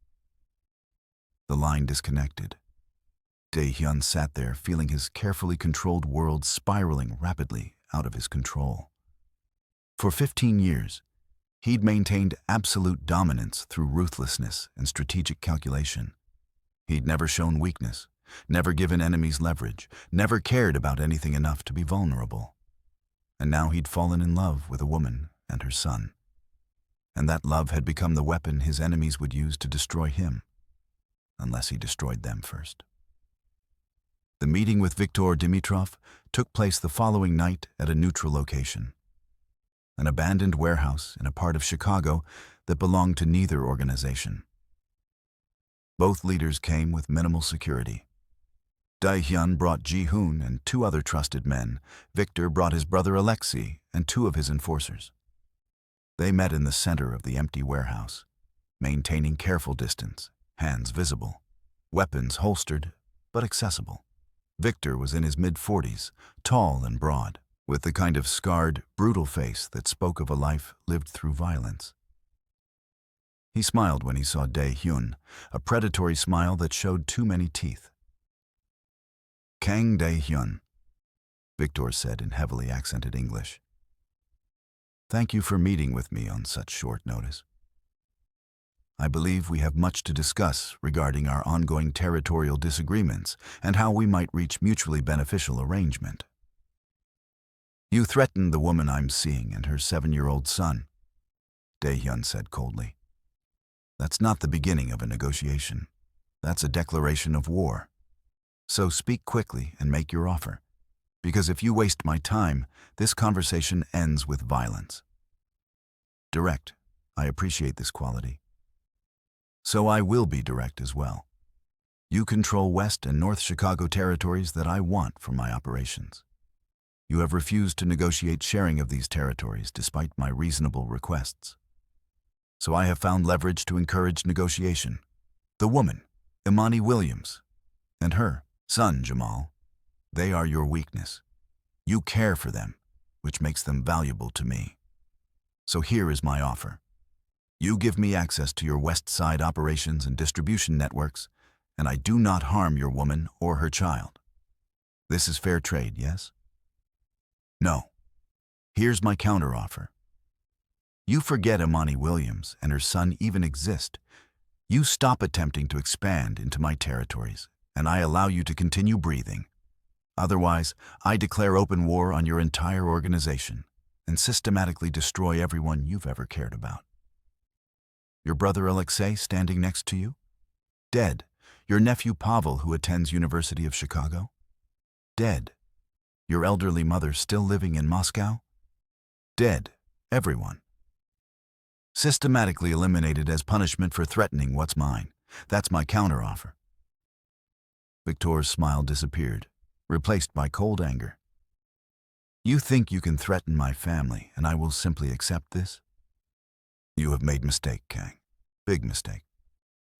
The line disconnected. Dae-hyun sat there, feeling his carefully controlled world spiraling rapidly out of his control. For 15 years, he'd maintained absolute dominance through ruthlessness and strategic calculation. He'd never shown weakness, never given enemies leverage, never cared about anything enough to be vulnerable. And now he'd fallen in love with a woman and her son. And that love had become the weapon his enemies would use to destroy him, unless he destroyed them first. The meeting with Viktor Dimitrov took place the following night at a neutral location, an abandoned warehouse in a part of Chicago that belonged to neither organization. Both leaders came with minimal security. Dae-hyun brought Ji-hoon and 2 other trusted men. Viktor brought his brother Alexei and 2 of his enforcers. They met in the center of the empty warehouse, maintaining careful distance, hands visible, weapons holstered but accessible. Viktor was in his mid-40s, tall and broad, with the kind of scarred, brutal face that spoke of a life lived through violence. He smiled when he saw Dae-hyun, a predatory smile that showed too many teeth. "Kang Dae-hyun," Viktor said in heavily accented English. "Thank you for meeting with me on such short notice. I believe we have much to discuss regarding our ongoing territorial disagreements and how we might reach mutually beneficial arrangement. You threatened the woman I'm seeing and her 7-year-old son," Dae-hyun said coldly. "That's not the beginning of a negotiation. That's a declaration of war. So speak quickly and make your offer, because if you waste my time, this conversation ends with violence. Direct. I appreciate this quality. So I will be direct as well. You control West and North Chicago territories that I want for my operations. You have refused to negotiate sharing of these territories despite my reasonable requests. So I have found leverage to encourage negotiation. The woman, Imani Williams, and her son, Jamal, they are your weakness. You care for them, which makes them valuable to me. So here is my offer. You give me access to your West Side operations and distribution networks, and I do not harm your woman or her child. This is fair trade, yes? No. Here's my counteroffer. You forget Imani Williams and her son even exist. You stop attempting to expand into my territories, and I allow you to continue breathing. Otherwise, I declare open war on your entire organization and systematically destroy everyone you've ever cared about. Your brother Alexei standing next to you? Dead. Your nephew Pavel, who attends University of Chicago? Dead. Your elderly mother still living in Moscow? Dead. Everyone. Systematically eliminated as punishment for threatening what's mine. That's my counteroffer. Viktor's smile disappeared, replaced by cold anger. You think you can threaten my family, and I will simply accept this? You have made mistake, Kang. Big mistake.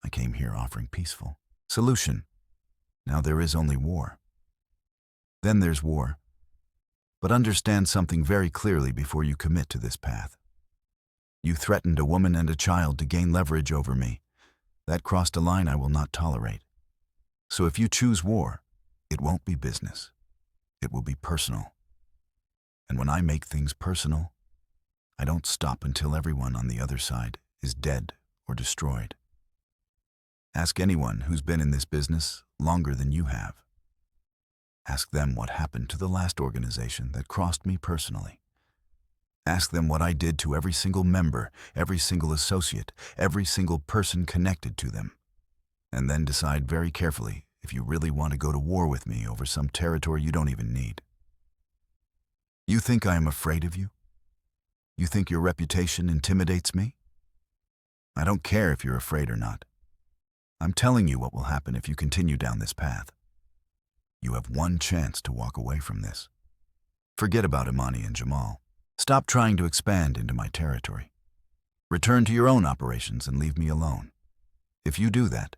I came here offering peaceful solution. Now there is only war. Then there's war. But understand something very clearly before you commit to this path. You threatened a woman and a child to gain leverage over me. That crossed a line I will not tolerate. So if you choose war, it won't be business. It will be personal. And when I make things personal, I don't stop until everyone on the other side is dead or destroyed. Ask anyone who's been in this business longer than you have. Ask them what happened to the last organization that crossed me personally. Ask them what I did to every single member, every single associate, every single person connected to them. And then decide very carefully if you really want to go to war with me over some territory you don't even need. You think I am afraid of you? You think your reputation intimidates me? I don't care if you're afraid or not. I'm telling you what will happen if you continue down this path. You have one chance to walk away from this. Forget about Imani and Jamal. Stop trying to expand into my territory. Return to your own operations and leave me alone. If you do that,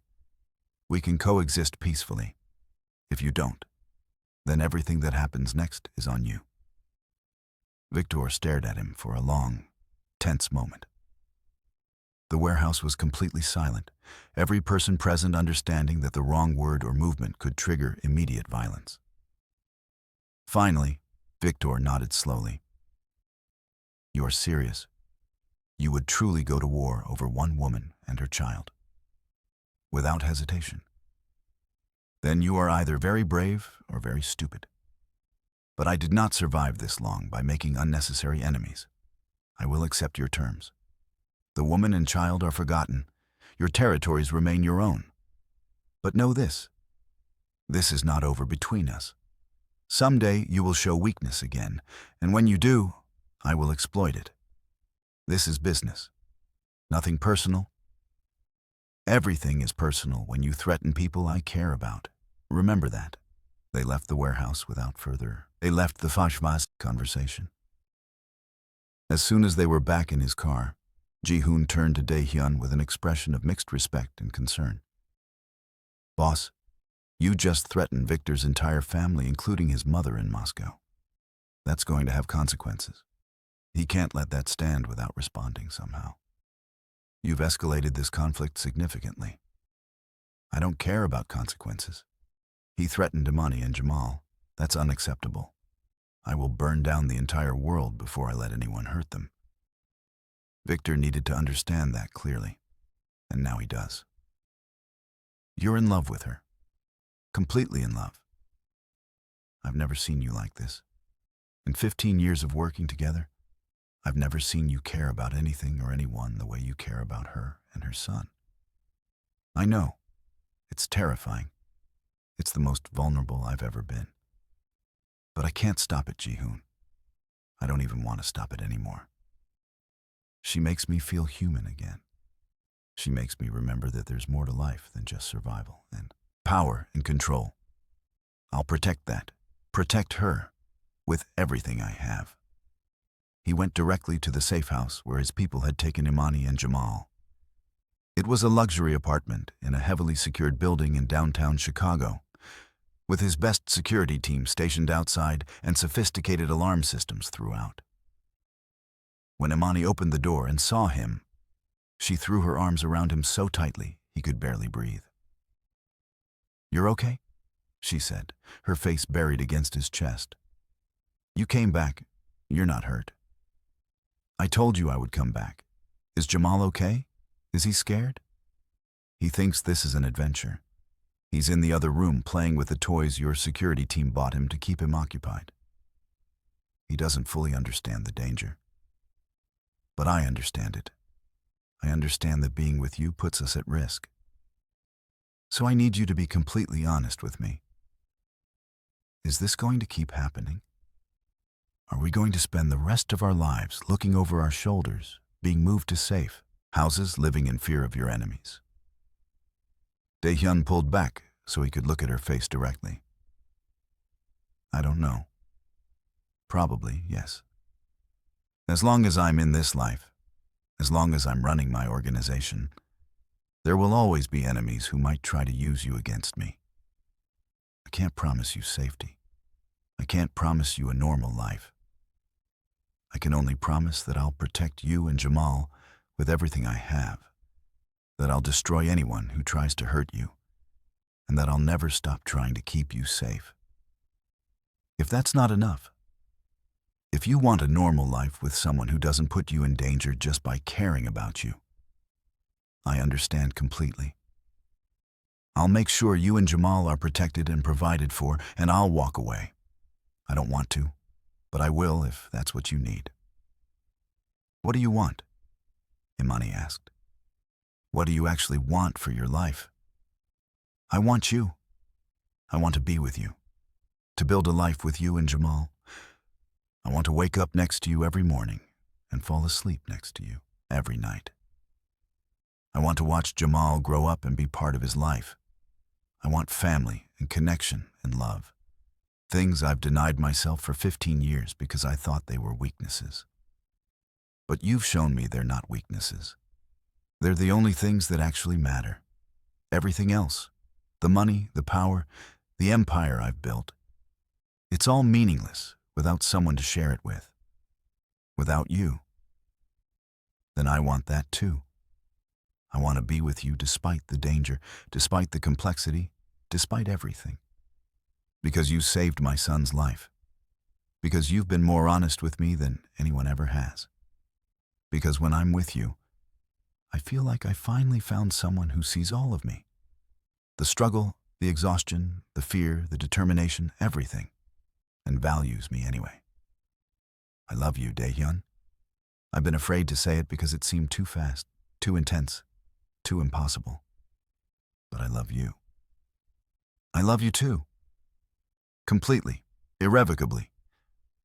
we can coexist peacefully. If you don't, then everything that happens next is on you. Viktor stared at him for a long, tense moment. The warehouse was completely silent, every person present understanding that the wrong word or movement could trigger immediate violence. Finally, Viktor nodded slowly. You are serious. You would truly go to war over one woman and her child. Without hesitation. Then you are either very brave or very stupid. But I did not survive this long by making unnecessary enemies. I will accept your terms. The woman and child are forgotten. Your territories remain your own. But know this. This is not over between us. Someday you will show weakness again, and when you do, I will exploit it. This is business. Nothing personal. Everything is personal when you threaten people I care about. Remember that. They left the warehouse without further. They left the Fashvaz conversation. As soon as they were back in his car, Ji-hoon turned to Dae-hyun with an expression of mixed respect and concern. Boss, you just threatened Viktor's entire family, including his mother in Moscow. That's going to have consequences. He can't let that stand without responding somehow. You've escalated this conflict significantly. I don't care about consequences. He threatened Imani and Jamal. That's unacceptable. I will burn down the entire world before I let anyone hurt them. Viktor needed to understand that clearly, and now he does. You're in love with her. Completely in love. I've never seen you like this. In 15 years of working together, I've never seen you care about anything or anyone the way you care about her and her son. I know. It's terrifying. It's the most vulnerable I've ever been. But I can't stop it, Ji-hoon. I don't even want to stop it anymore. She makes me feel human again. She makes me remember that there's more to life than just survival and power and control. I'll protect that. Protect her with everything I have. He went directly to the safe house where his people had taken Imani and Jamal. It was a luxury apartment in a heavily secured building in downtown Chicago, with his best security team stationed outside and sophisticated alarm systems throughout. When Imani opened the door and saw him, She threw her arms around him so tightly he could barely breathe. "You're okay?" she said, her face buried against his chest. "You came back. You're not hurt." "I told you I would come back. Is Jamal okay? Is he scared?" "He thinks this is an adventure. He's in the other room playing with the toys your security team bought him to keep him occupied. He doesn't fully understand the danger. But I understand it. I understand that being with you puts us at risk. So I need you to be completely honest with me. Is this going to keep happening? Are we going to spend the rest of our lives looking over our shoulders, being moved to safe houses, living in fear of your enemies?" Dae-hyun pulled back so he could look at her face directly. "I don't know. Probably, yes. As long as I'm in this life, as long as I'm running my organization, there will always be enemies who might try to use you against me. I can't promise you safety. I can't promise you a normal life. I can only promise that I'll protect you and Jamal with everything I have, that I'll destroy anyone who tries to hurt you, and that I'll never stop trying to keep you safe. If that's not enough, if you want a normal life with someone who doesn't put you in danger just by caring about you, I understand completely. I'll make sure you and Jamal are protected and provided for, and I'll walk away. I don't want to, but I will if that's what you need." "What do you want?" Imani asked. "What do you actually want for your life?" "I want you. I want to be with you, to build a life with you and Jamal. I want to wake up next to you every morning and fall asleep next to you every night. I want to watch Jamal grow up and be part of his life. I want family and connection and love. Things I've denied myself for 15 years because I thought they were weaknesses. But you've shown me they're not weaknesses. They're the only things that actually matter. Everything else, the money, the power, the empire I've built, it's all meaningless without someone to share it with. Without you. Then I want that too. I want to be with you despite the danger, despite the complexity, despite everything. Because you saved my son's life. Because you've been more honest with me than anyone ever has. Because when I'm with you, I feel like I finally found someone who sees all of me. The struggle, the exhaustion, the fear, the determination, everything. And values me anyway. I love you, Dae-hyun. I've been afraid to say it because it seemed too fast, too intense, too impossible. But I love you. I love you too. Completely, irrevocably,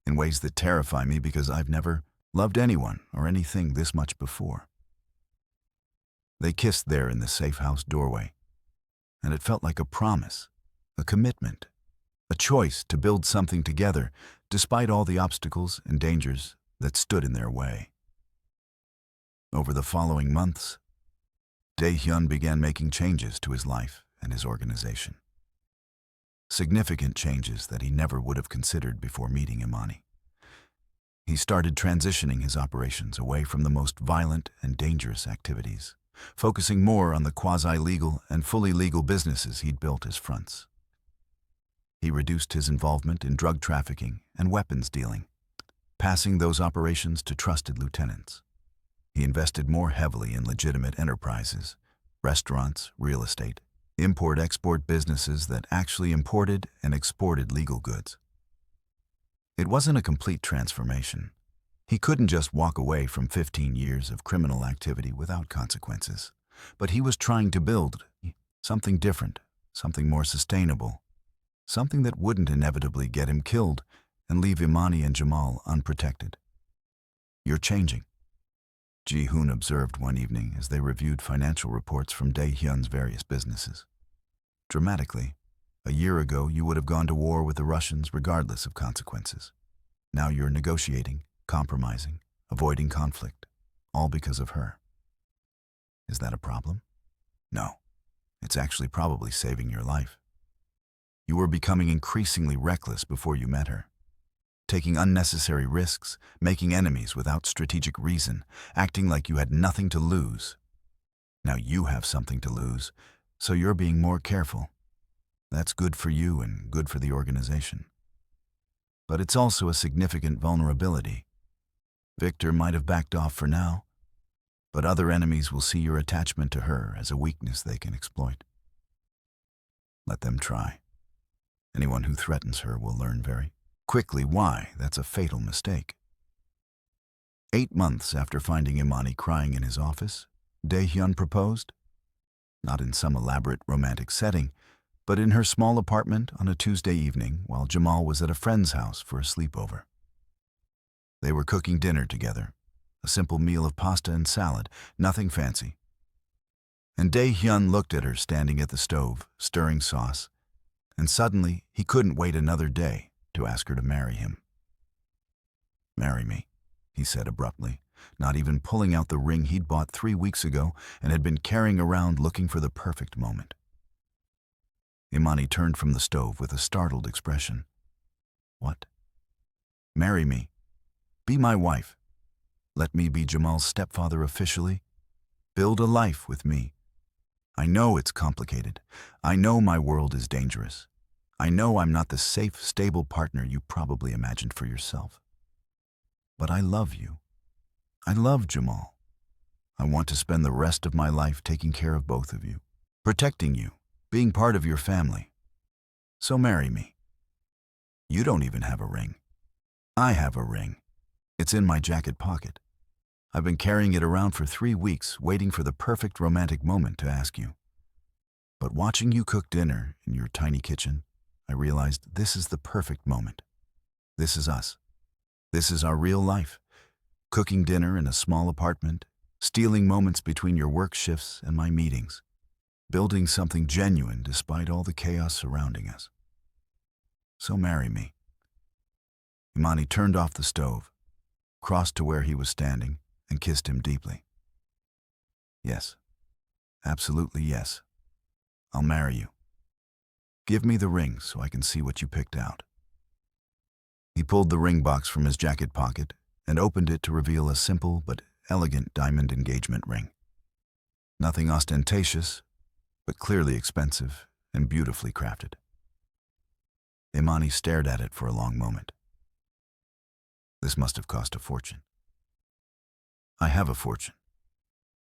in ways that terrify me because I've never loved anyone or anything this much before. They kissed there in the safe house doorway, and it felt like a promise, a commitment, a choice to build something together despite all the obstacles and dangers that stood in their way. Over the following months, Dae-hyun began making changes to his life and his organization. Significant changes that he never would have considered before meeting Imani. He started transitioning his operations away from the most violent and dangerous activities, focusing more on the quasi-legal and fully legal businesses he'd built as fronts. He reduced his involvement in drug trafficking and weapons dealing, passing those operations to trusted lieutenants. He invested more heavily in legitimate enterprises, restaurants, real estate, import-export businesses that actually imported and exported legal goods. It wasn't a complete transformation. He couldn't just walk away from 15 years of criminal activity without consequences, but he was trying to build something different, something more sustainable, something that wouldn't inevitably get him killed and leave Imani and Jamal unprotected. "You're changing," Ji-hoon observed one evening as they reviewed financial reports from Dae-hyun's various businesses. "Dramatically, a year ago you would have gone to war with the Russians regardless of consequences. Now you're negotiating, compromising, avoiding conflict, all because of her. Is that a problem? No, it's actually probably saving your life. You were becoming increasingly reckless before you met her, taking unnecessary risks, making enemies without strategic reason, acting like you had nothing to lose Now you have something to lose, so you're being more careful. That's good for you and good for the organization. But it's also a significant vulnerability. Viktor might have backed off for now, but other enemies will see your attachment to her as a weakness they can exploit. Let them try. Anyone who threatens her will learn very quickly why that's a fatal mistake. 8 months after finding Imani crying in his office, Dae-hyun proposed. Not in some elaborate romantic setting, but in her small apartment on a Tuesday evening while Jamal was at a friend's house for a sleepover. They were cooking dinner together, a simple meal of pasta and salad, nothing fancy. And Dae-hyun looked at her standing at the stove, stirring sauce, and suddenly he couldn't wait another day to ask her to marry him. "Marry me," he said abruptly, not even pulling out the ring he'd bought 3 weeks ago and had been carrying around looking for the perfect moment. Imani turned from the stove with a startled expression. "What?" "Marry me. Be my wife. Let me be Jamal's stepfather officially. Build a life with me. I know it's complicated. I know my world is dangerous. I know I'm not the safe, stable partner you probably imagined for yourself. But I love you. I love Jamal. I want to spend the rest of my life taking care of both of you, protecting you, being part of your family. So marry me. You don't even have a ring. I have a ring. It's in my jacket pocket. I've been carrying it around for 3 weeks, waiting for the perfect romantic moment to ask you. But watching you cook dinner in your tiny kitchen, I realized this is the perfect moment. This is us. This is our real life. Cooking dinner in a small apartment, stealing moments between your work shifts and my meetings, building something genuine despite all the chaos surrounding us. So marry me." Imani turned off the stove, crossed to where he was standing, and kissed him deeply. "Yes, absolutely yes. I'll marry you. Give me the ring so I can see what you picked out." He pulled the ring box from his jacket pocket and opened it to reveal a simple but elegant diamond engagement ring. Nothing ostentatious, but clearly expensive and beautifully crafted. Imani stared at it for a long moment. This must have cost a fortune. I have a fortune.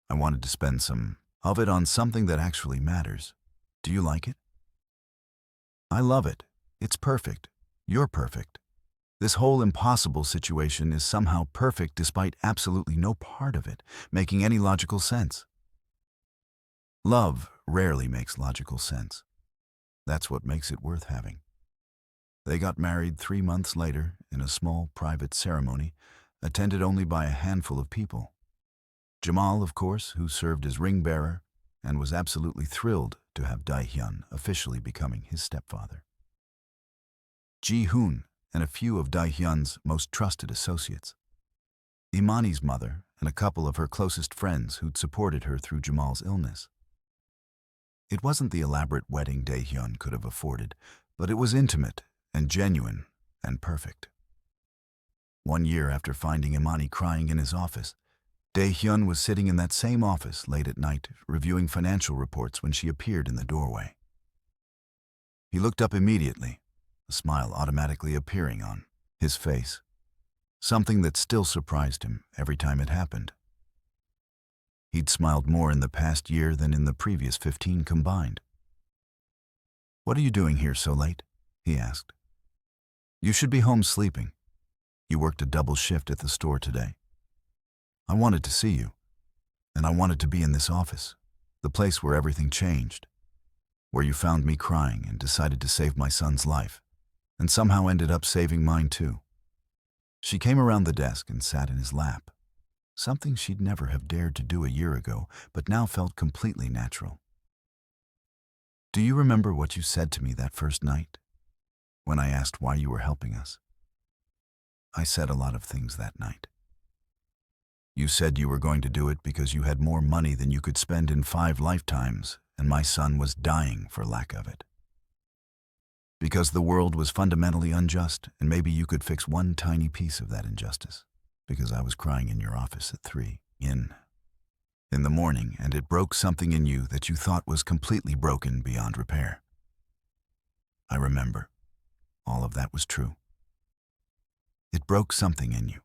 I wanted to spend some of it on something that actually matters. Do you like it? I love it. It's perfect. You're perfect. This whole impossible situation is somehow perfect despite absolutely no part of it making any logical sense. Love rarely makes logical sense. That's what makes it worth having. They got married 3 months later in a small private ceremony, attended only by a handful of people. Jamal, of course, who served as ring bearer and was absolutely thrilled to have Dae-hyun officially becoming his stepfather. Ji-hoon and a few of Dae-hyun's most trusted associates. Imani's mother and a couple of her closest friends who'd supported her through Jamal's illness. It wasn't the elaborate wedding Dae-hyun could have afforded, but it was intimate and genuine and perfect. 1 year after finding Imani crying in his office, Dae-hyun was sitting in that same office late at night, reviewing financial reports when she appeared in the doorway. He looked up immediately, a smile automatically appearing on his face, something that still surprised him every time it happened. He'd smiled more in the past year than in the previous 15 combined. "What are you doing here so late?" he asked. "You should be home sleeping. You worked a double shift at the store today. I wanted to see you, and I wanted to be in this office, the place where everything changed, where you found me crying and decided to save my son's life, and somehow ended up saving mine too." She came around the desk and sat in his lap, something she'd never have dared to do a year ago, but now felt completely natural. "Do you remember what you said to me that first night, when I asked why you were helping us?" "I said a lot of things that night. You said you were going to do it because you had more money than you could spend in 5 lifetimes, and my son was dying for lack of it. Because the world was fundamentally unjust, and maybe you could fix one tiny piece of that injustice, because I was crying in your office at 3 in. in the morning, and it broke something in you that you thought was completely broken beyond repair. I remember. All of that was true. It broke something in you,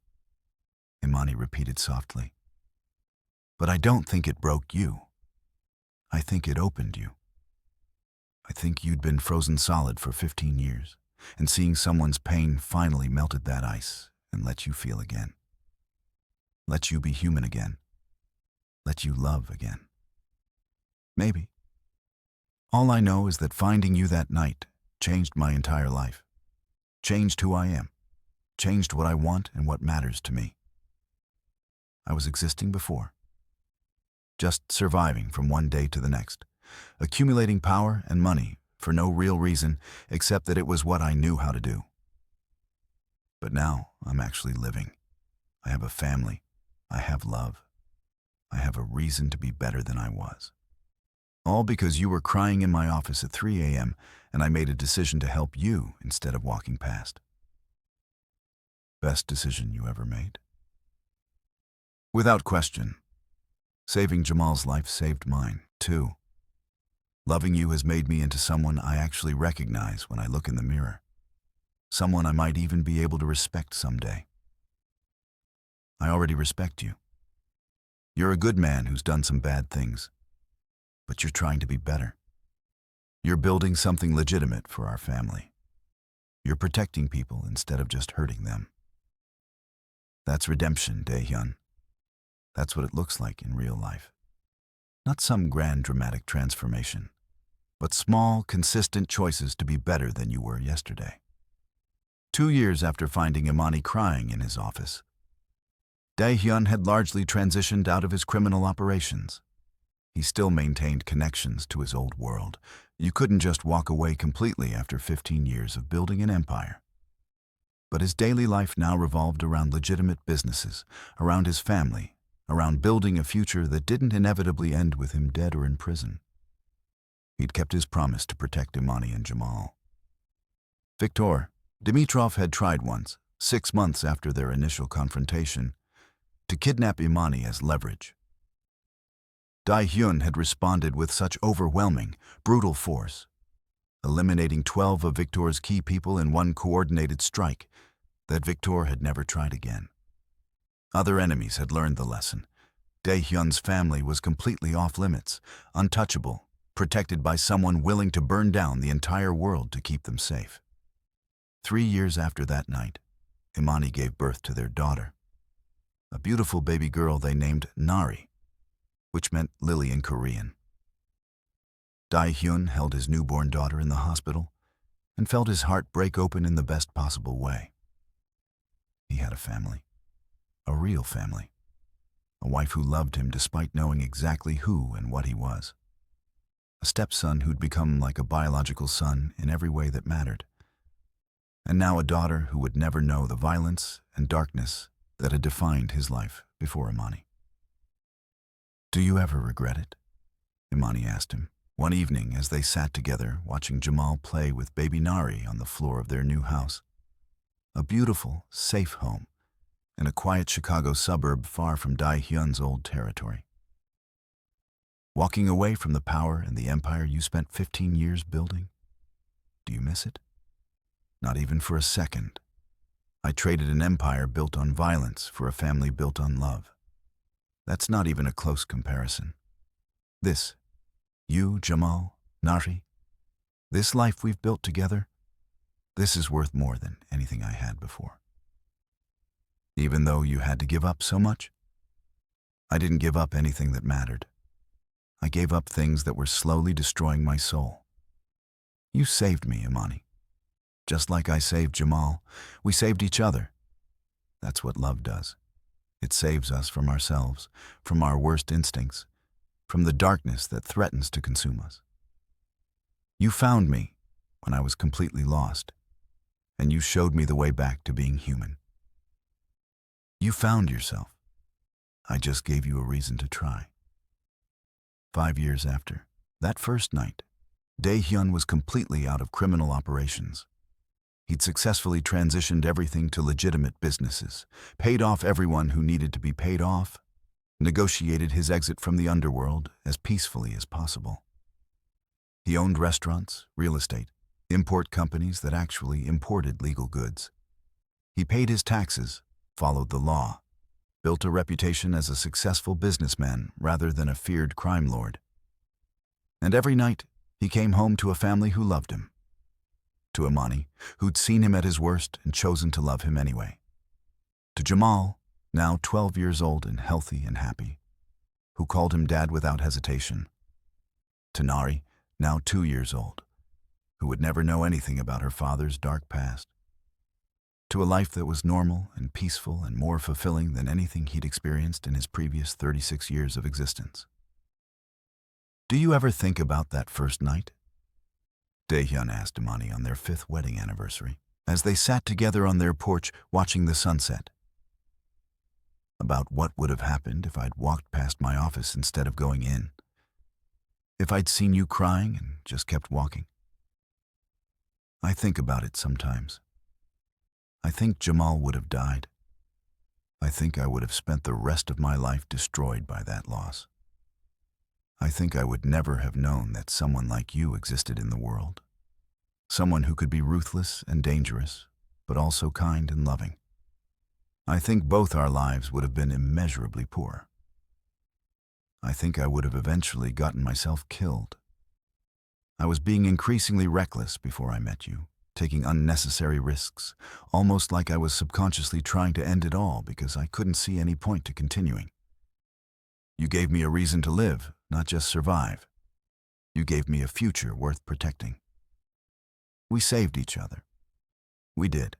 Imani repeated softly. But I don't think it broke you. I think it opened you. I think you'd been frozen solid for 15 years, and seeing someone's pain finally melted that ice and let you feel again. Let you be human again. Let you love again. Maybe. All I know is that finding you that night changed my entire life. Changed who I am. Changed what I want and what matters to me. I was existing before. Just surviving from one day to the next. Accumulating power and money for no real reason except that it was what I knew how to do. But now I'm actually living. I have a family. I have love. I have a reason to be better than I was. All because you were crying in my office at 3 a.m. and I made a decision to help you instead of walking past. Best decision you ever made? Without question. Saving Jamal's life saved mine, too. Loving you has made me into someone I actually recognize when I look in the mirror. Someone I might even be able to respect someday. I already respect you. You're a good man who's done some bad things, but you're trying to be better. You're building something legitimate for our family. You're protecting people instead of just hurting them. That's redemption, Dae-hyun. That's what it looks like in real life. Not some grand dramatic transformation, but small, consistent choices to be better than you were yesterday. 2 years after finding Imani crying in his office, Dae-hyun had largely transitioned out of his criminal operations. He still maintained connections to his old world. You couldn't just walk away completely after 15 years of building an empire. But his daily life now revolved around legitimate businesses, around his family, around building a future that didn't inevitably end with him dead or in prison. He'd kept his promise to protect Imani and Jamal. Viktor Dimitrov had tried once, 6 months after their initial confrontation, to kidnap Imani as leverage. Dae-hyun had responded with such overwhelming, brutal force, eliminating 12 of Viktor's key people in one coordinated strike, that Viktor had never tried again. Other enemies had learned the lesson. Dae-hyun's family was completely off-limits, untouchable, protected by someone willing to burn down the entire world to keep them safe. 3 years after that night, Imani gave birth to their daughter, a beautiful baby girl they named Nari, which meant lily in Korean. Dae-hyun held his newborn daughter in the hospital and felt his heart break open in the best possible way. He had a family, a real family, a wife who loved him despite knowing exactly who and what he was, a stepson who'd become like a biological son in every way that mattered, and now a daughter who would never know the violence and darkness that had defined his life before Imani. "Do you ever regret it?" Imani asked him, one evening as they sat together watching Jamal play with baby Nari on the floor of their new house. A beautiful, safe home in a quiet Chicago suburb far from Dae-hyun's old territory. Walking away from the power and the empire you spent 15 years building? Do you miss it? Not even for a second. I traded an empire built on violence for a family built on love. That's not even a close comparison. This, you, Jamal, Nari, this life we've built together, this is worth more than anything I had before. Even though you had to give up so much, I didn't give up anything that mattered. I gave up things that were slowly destroying my soul. You saved me, Imani. Just like I saved Jamal, we saved each other. That's what love does. It saves us from ourselves, from our worst instincts, from the darkness that threatens to consume us. You found me when I was completely lost, and you showed me the way back to being human. You found yourself. I just gave you a reason to try. 5 years after, that first night, Dae-hyun was completely out of criminal operations. He'd successfully transitioned everything to legitimate businesses, paid off everyone who needed to be paid off, negotiated his exit from the underworld as peacefully as possible. He owned restaurants, real estate, import companies that actually imported legal goods. He paid his taxes, followed the law, built a reputation as a successful businessman rather than a feared crime lord. And every night, he came home to a family who loved him. To Imani, who'd seen him at his worst and chosen to love him anyway. To Jamal, now 12 years old and healthy and happy, who called him dad without hesitation. To Nari, now 2 years old, who would never know anything about her father's dark past. To a life that was normal and peaceful and more fulfilling than anything he'd experienced in his previous 36 years of existence. Do you ever think about that first night? Daehyun asked Imani on their 5th wedding anniversary, as they sat together on their porch watching the sunset. About what would have happened if I'd walked past my office instead of going in. If I'd seen you crying and just kept walking. I think about it sometimes. I think Jamal would have died. I think I would have spent the rest of my life destroyed by that loss. I think I would never have known that someone like you existed in the world. Someone who could be ruthless and dangerous, but also kind and loving. I think both our lives would have been immeasurably poor. I think I would have eventually gotten myself killed. I was being increasingly reckless before I met you, taking unnecessary risks, almost like I was subconsciously trying to end it all because I couldn't see any point to continuing. You gave me a reason to live, not just survive. You gave me a future worth protecting. We saved each other. We did.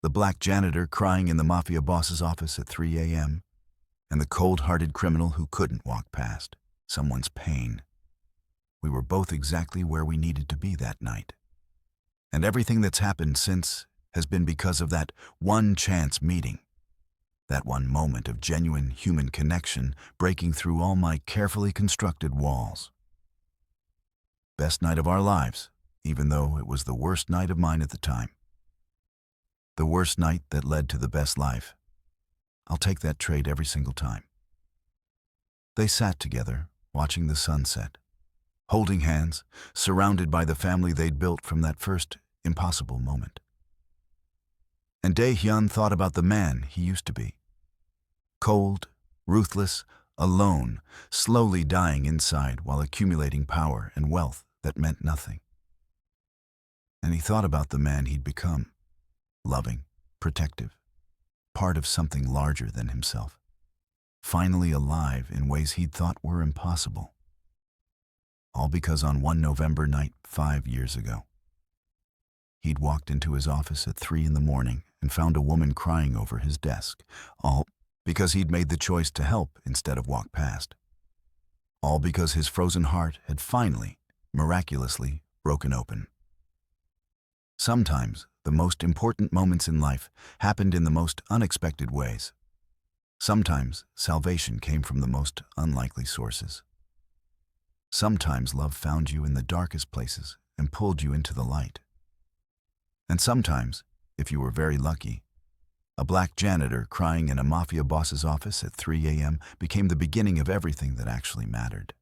The black janitor crying in the Mafia boss's office at 3 a.m., and the cold-hearted criminal who couldn't walk past someone's pain. We were both exactly where we needed to be that night. And everything that's happened since has been because of that one chance meeting. That one moment of genuine human connection breaking through all my carefully constructed walls. Best night of our lives, even though it was the worst night of mine at the time. The worst night that led to the best life. I'll take that trade every single time. They sat together, watching the sunset, holding hands, surrounded by the family they'd built from that first impossible moment. And Daehyun thought about the man he used to be. Cold, ruthless, alone, slowly dying inside while accumulating power and wealth that meant nothing. And he thought about the man he'd become, loving, protective, part of something larger than himself, finally alive in ways he'd thought were impossible. All because on one November night 5 years ago, he'd walked into his office at 3 a.m. and found a woman crying over his desk, all because he'd made the choice to help instead of walk past. All because his frozen heart had finally, miraculously, broken open. Sometimes, the most important moments in life happened in the most unexpected ways. Sometimes, salvation came from the most unlikely sources. Sometimes love found you in the darkest places and pulled you into the light. And sometimes, if you were very lucky, a black janitor crying in a Mafia boss's office at 3 a.m. became the beginning of everything that actually mattered.